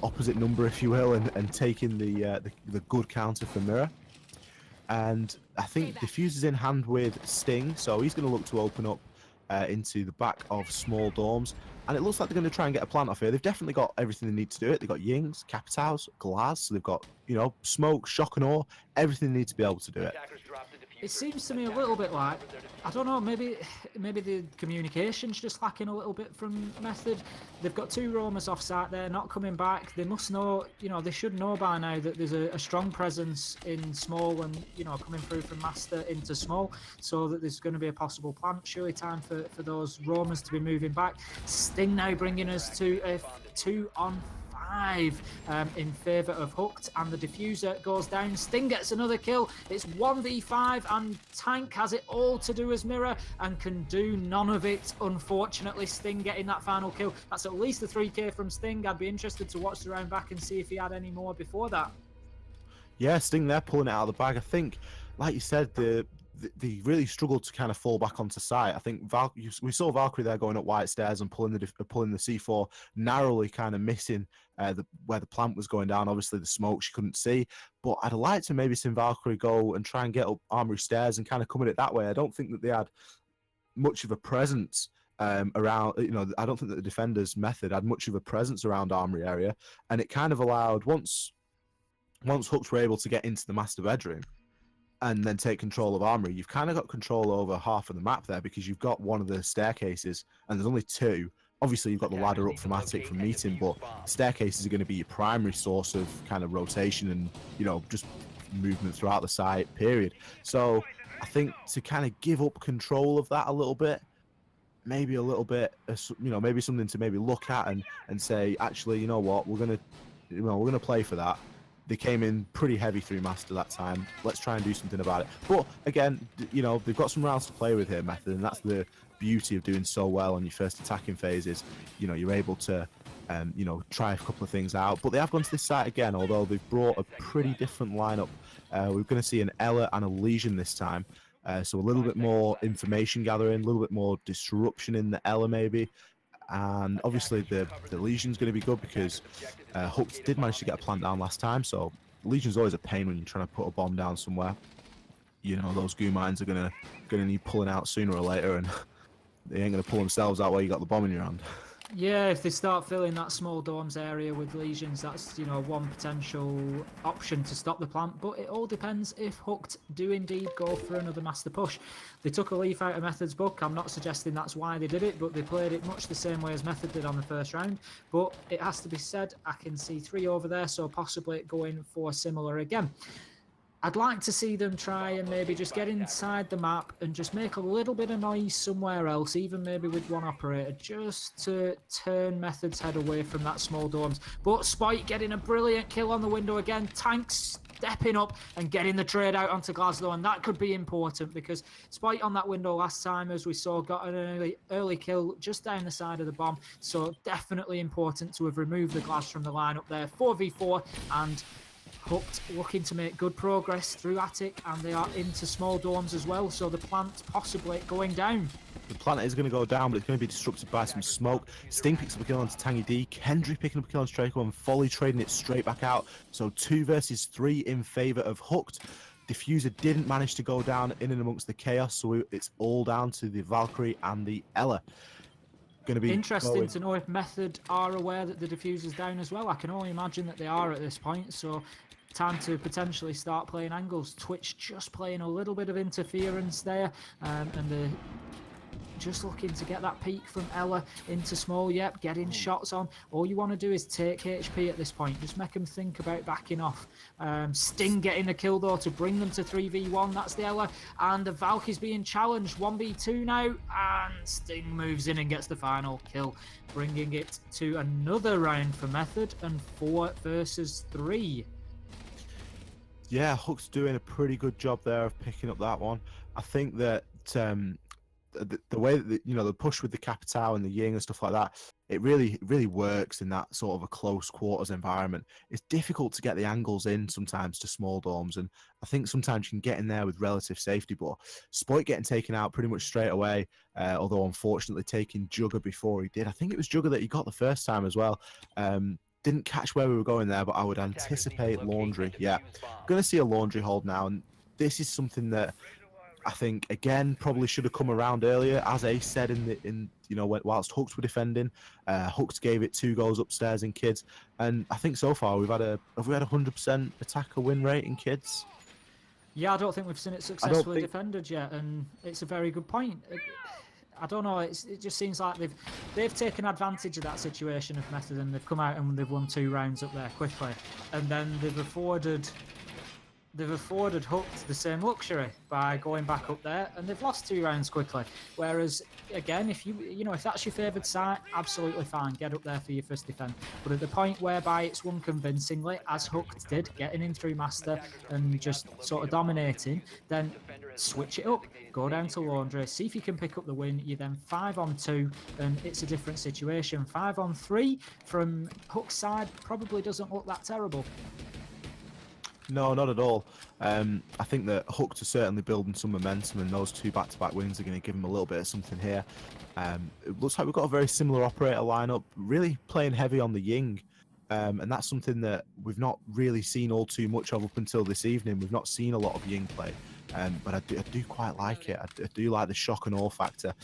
opposite number, if you will, and taking the good counter for Mirror. And I think Diffuse is in hand with Sting, so he's going to look to open up into the back of small dorms. And it looks like they're going to try and get a plant off here. They've definitely got everything they need to do it. They've got Yings, Capitals, Glaz, so they've got, smoke, shock and awe, everything they need to be able to do it. It seems to me a little bit like, I don't know, maybe the communication's just lacking a little bit from Method. They've got two roamers off site there, not coming back. They must know, they should know by now that there's a strong presence in small and, coming through from master into small, so that there's going to be a possible plant. Surely time for those roamers to be moving back. Sting now bringing us to a 2-on-5 in favour of Hooked, and the diffuser goes down. Sting gets another kill. It's 1v5, and Tank has it all to do as Mirror and can do none of it, unfortunately. Sting getting that final kill. That's at least a 3k from Sting. I'd be interested to watch the round back and see if he had any more before that. Yeah, Sting there pulling it out of the bag. I think, like you said, they really struggled to kind of fall back onto site. I think we saw Valkyrie there going up white stairs and pulling the C4, narrowly kind of missing where the plant was going down. Obviously the smoke she couldn't see, but I'd like to maybe see Valkyrie go and try and get up Armory stairs and kind of come at it that way. I don't think that they had much of a presence around, I don't think that the defenders Method had much of a presence around Armory area, and it kind of allowed, once Hooks were able to get into the master bedroom and then take control of Armory, you've kind of got control over half of the map there, because you've got one of the staircases, and there's only two. Obviously, you've got the ladder up from Attic from Meeting, but staircases are going to be your primary source of kind of rotation and, just movement throughout the site, period. So I think to kind of give up control of that a little bit, maybe a little bit, maybe something to maybe look at and say, actually, you know what, we're going to play for that. They came in pretty heavy through Master that time. Let's try and do something about it. But again, they've got some rounds to play with here, Method, and that's the beauty of doing so well on your first attacking phases. You're able to, try a couple of things out. But they have gone to this site again, although they've brought a pretty different lineup. We're going to see an Ella and a Legion this time. So a little bit more information gathering, a little bit more disruption in the Ella maybe. And obviously the Legion's going to be good, because Hooks did manage to get a plant down last time, so Legion's always a pain when you're trying to put a bomb down somewhere. Those goo mines are gonna need pulling out sooner or later, and they ain't gonna pull themselves out while you got the bomb in your hand. Yeah, if they start filling that small dorms area with legions, that's, one potential option to stop the plant. But it all depends if Hooked do indeed go for another master push. They took a leaf out of Method's book. I'm not suggesting that's why they did it, but they played it much the same way as Method did on the first round. But it has to be said, I can see 3 over there, so possibly going for similar again. I'd like to see them try and maybe just get inside the map and just make a little bit of noise somewhere else, even maybe with one operator, just to turn Method's head away from that small dorms. But Spike getting a brilliant kill on the window again. Tank stepping up and getting the trade out onto Glasgow, and that could be important, because Spike on that window last time, as we saw, got an early kill just down the side of the bomb. So definitely important to have removed the Glass from the lineup there. 4v4, and Hooked looking to make good progress through Attic, and they are into small dorms as well, so the plant possibly going down. The planet is going to go down, but it's going to be disrupted by some smoke. Sting picks up a kill onto Tangy D. Kendry picking up a kill on Straco and Folly trading it straight back out. So 2 versus 3 in favour of Hooked. Diffuser didn't manage to go down in and amongst the chaos, so it's all down to the Valkyrie and the Ella. Going to be interesting to know if Method are aware that the diffuser's down as well. I can only imagine that they are at this point, so time to potentially start playing angles. Twitch just playing a little bit of interference there, and the just looking to get that peek from Ella into small. Yep, getting shots on. All you want to do is take HP at this point. Just make them think about backing off. Sting getting a kill though to bring them to 3v1. That's the Ella. And the Valky's being challenged 1v2 now. And Sting moves in and gets the final kill, bringing it to another round for Method and 4 versus 3. Yeah, Hook's doing a pretty good job there of picking up that one. I think that the way that the push with the Capitao and the Ying and stuff like that, it really works in that sort of a close quarters environment. It's difficult to get the angles in sometimes to small dorms, and I think sometimes you can get in there with relative safety. But Spoit getting taken out pretty much straight away, although unfortunately taking Jugger before he did. I think it was Jugger that he got the first time as well. Didn't catch where we were going there, but I would anticipate Laundry. Yeah, going to see a Laundry hold now, and this is something that I think again probably should have come around earlier, as Ace said whilst Hooks were defending. Hooks gave it 2 goals upstairs in kids, and I think so far have we had a 100% attacker win rate in kids? Yeah, I don't think we've seen it successfully defended yet, and it's a very good point. I don't know. It just seems like they've taken advantage of that situation of Method, and they've come out and they've won 2 rounds up there quickly, and then they've afforded Hooked the same luxury by going back up there, and they've lost 2 rounds quickly. Whereas again, if if that's your favoured site, absolutely fine, get up there for your first defend. But at the point whereby it's won convincingly, as Hooked did, getting in through Master and just sort of dominating, then switch it up, go down to Laundry, see if you can pick up the win. You're then 5-on-2, and it's a different situation. 5-on-3 from Hook's side probably doesn't look that terrible. No, not at all. I think that Hooked are certainly building some momentum, and those 2 back-to-back wins are going to give them a little bit of something here. It looks like we've got a very similar operator lineup, really playing heavy on the Ying, and that's something that we've not really seen all too much of up until this evening. We've not seen a lot of Ying play, but I do quite like it. I do like the shock and awe factor.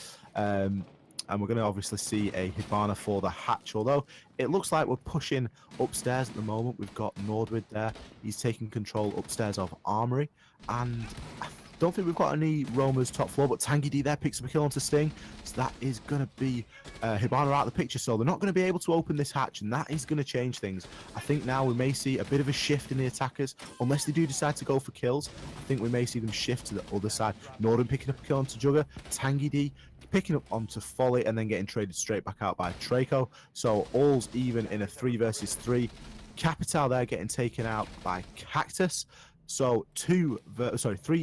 And we're going to obviously see a Hibana for the hatch, although it looks like we're pushing upstairs at the moment. We've got Nordwood there. He's taking control upstairs of Armory, and I don't think we've got any roamers top floor, but Tangy D there picks up a kill onto Sting, so that is going to be Hibana out of the picture, so they're not going to be able to open this hatch, and that is going to change things. I think now we may see a bit of a shift in the attackers, unless they do decide to go for kills. I think we may see them shift to the other side. Norden picking up a kill onto Jugger, Tangy D picking up onto Folly, and then getting traded straight back out by Traco. So all's even in a 3 versus 3. Capital there getting taken out by Cactus. So 3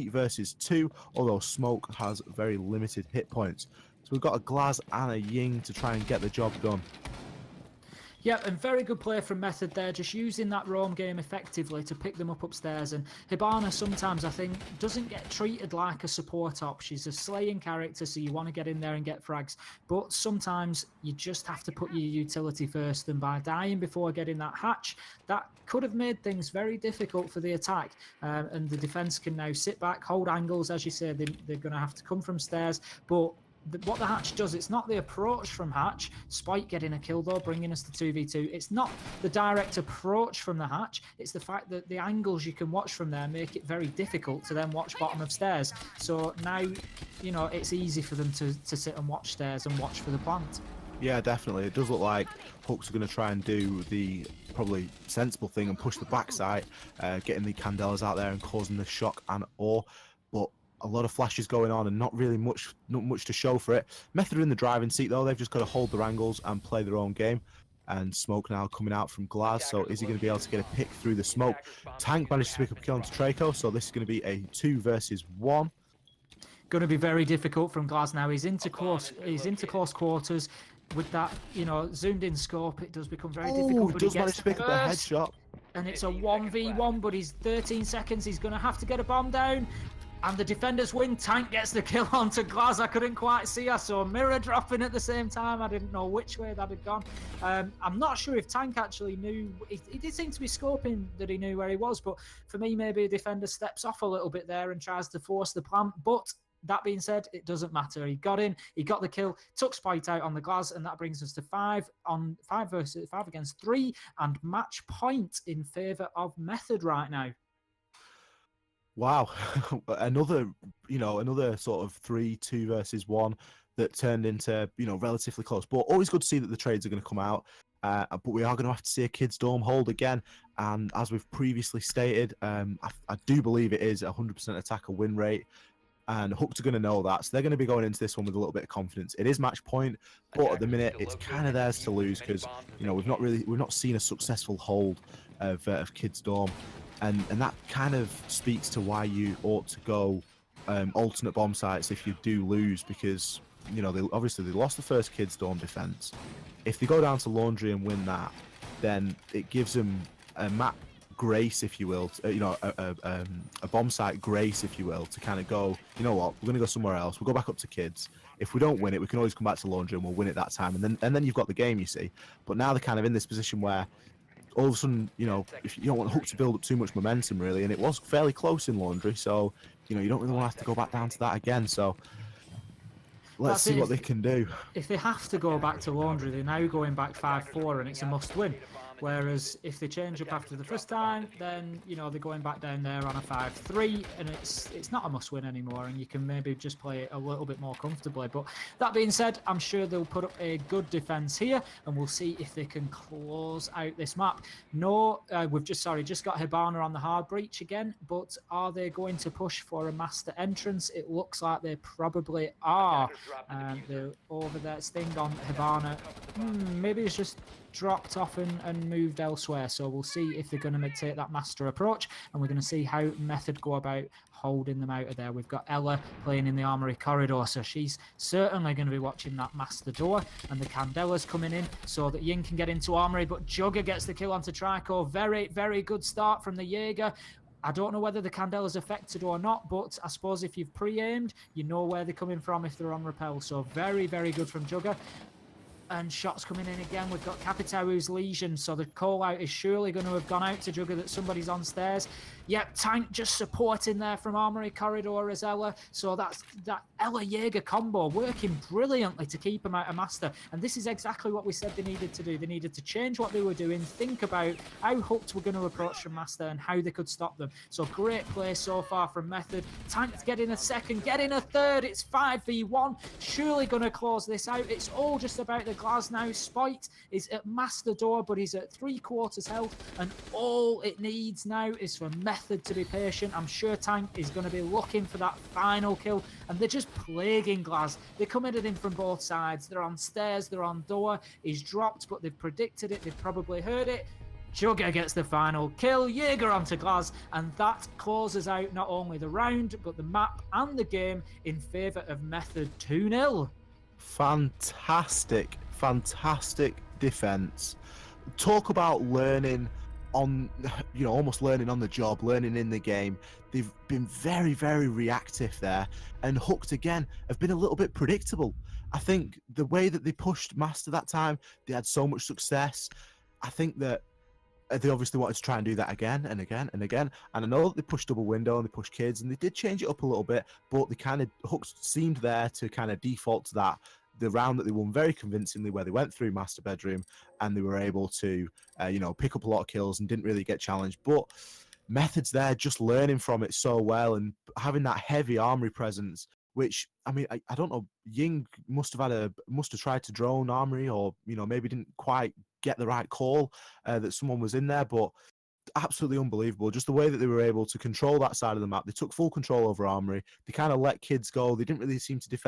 versus 2, although Smoke has very limited hit points. So we've got a Glaz and a Ying to try and get the job done. Yeah, and very good play from Method there, just using that roam game effectively to pick them up upstairs. And Hibana sometimes, I think, doesn't get treated like a support op. She's a slaying character, so you want to get in there and get frags. But sometimes you just have to put your utility first, and by dying before getting that hatch, that could have made things very difficult for the attack. And the defense can now sit back, hold angles. As you say, they're going to have to come from stairs, but what the hatch does, it's not the approach from hatch. Spike getting a kill though, bringing us to 2v2. It's not the direct approach from the hatch, it's the fact that the angles you can watch from there make it very difficult to then watch bottom of stairs. So now, it's easy for them to sit and watch stairs and watch for the plant. Yeah, definitely. It does look like Hooks are going to try and do the probably sensible thing and push the backside, getting the Candelas out there and causing the shock and awe. But a lot of flashes going on and not much to show for it. Method are in the driving seat though. They've just got to hold their angles and play their own game. And Smoke now coming out from Glaz, so is he going to be able to get a pick through the smoke? Tank managed to pick up a kill onto Traco, so this is going to be a 2 versus 1. Going to be very difficult from Glaz now. He's into close quarters. With that, zoomed in scope, it does become very difficult. He does manage to pick up a headshot. And it's a 1v1, but he's 13 seconds. He's going to have to get a bomb down. And the defenders win. Tank gets the kill onto Glaz. I couldn't quite see. I saw Mirror dropping at the same time. I didn't know which way that had gone. I'm not sure if Tank actually knew. He did seem to be scoping that he knew where he was. But for me, maybe a defender steps off a little bit there and tries to force the plant. But that being said, it doesn't matter. He got in, he got the kill, took Spite out on the Glaz, and that brings us to 5 against 3, and match point in favour of Method right now. Wow, another sort of 3-2 versus 1 that turned into relatively close. But always good to see that the trades are going to come out. But we are going to have to see a kids dorm hold again. And as we've previously stated, I do believe it is 100% attacker win rate. And Hooked are going to know that, so they're going to be going into this one with a little bit of confidence. It is match point, but at the minute it's kind of theirs to lose because we've not seen a successful hold of Kids Dorm, and that kind of speaks to why you ought to go alternate bomb sites if you do lose, because they lost the first Kids Dorm defense. If they go down to Laundry and win that, then it gives them a map grace, if you will, a bomb site grace, if you will, to kind of go, you know what, we're going to go somewhere else. We'll go back up to Kids. If we don't win it, we can always come back to Laundry and we'll win it that time. And then you've got the game, you see. But now they're kind of in this position where all of a sudden, if you don't want Hook to build up too much momentum, really, and it was fairly close in Laundry, so, you don't really want to have to go back down to that again. So let's see what they can do. If they have to go back to Laundry, they're now going back 5-4, and it's a must-win. Whereas if they change up after the first time, then they're going back down there on a 5-3, and it's not a must-win anymore, and you can maybe just play it a little bit more comfortably. But that being said, I'm sure they'll put up a good defense here, and we'll see if they can close out this map. No, we've just got Hibana on the hard breach again, but are they going to push for a master entrance? It looks like they probably are. They're over there. Sting on Hibana. Maybe it's just dropped off and moved elsewhere, so we'll see if they're going to take that master approach, and we're going to see how Method go about holding them out of there. We've got Ella playing in the armory corridor, so she's certainly going to be watching that master door, and the Candela's coming in so that Ying can get into armory, but Jugger gets the kill onto Trico. Very, very good start from the Jaeger. I don't know whether the Candela's affected or not, but I suppose if you've pre-aimed, you know where they're coming from if they're on rappel, so very, very good from Jugger. And shots coming in again. We've got Capitau's Legion, so the call out is surely going to have gone out to Jugger that somebody's on stairs. Yep, Tank just supporting there from Armory Corridor as Ella. So that's that Ella Jaeger combo working brilliantly to keep him out of Master. And this is exactly what we said they needed to do. They needed to change what they were doing, think about how Hooked were going to approach from Master and how they could stop them. So great play so far from Method. Tank's getting a second, getting a third. It's 5v1. Surely going to close this out. It's all just about the Glaz now. Spite is at Master door, but he's at 3/4 health. And all it needs now is for Method to be patient. I'm sure Tank is going to be looking for that final kill, and they're just plaguing Glaz. They're coming at him from both sides. They're on stairs, they're on door. He's dropped, but they've predicted it. They've probably heard it. Jugger gets the final kill. Jaeger onto Glaz, and that closes out not only the round, but the map and the game in favour of Method 2-0. Fantastic defense. Talk about learning on, almost learning on the job, learning in the game. They've been very, very reactive there, and Hooked again have been a little bit predictable. I think the way that they pushed Master that time, they had so much success. I think that they obviously wanted to try and do that again and again and again. And I know that they pushed double window and they pushed Kids, and they did change it up a little bit, but they kind of, Hooked seemed there to kind of default to that. The round that they won very convincingly, where they went through Master Bedroom and they were able to, pick up a lot of kills and didn't really get challenged. But Method's there just learning from it so well and having that heavy armory presence, which, I don't know, Ying must have tried to drone armory, or, maybe didn't quite get the right call that someone was in there, but absolutely unbelievable. Just the way that they were able to control that side of the map. They took full control over armory. They kind of let Kids go. They didn't really seem to defend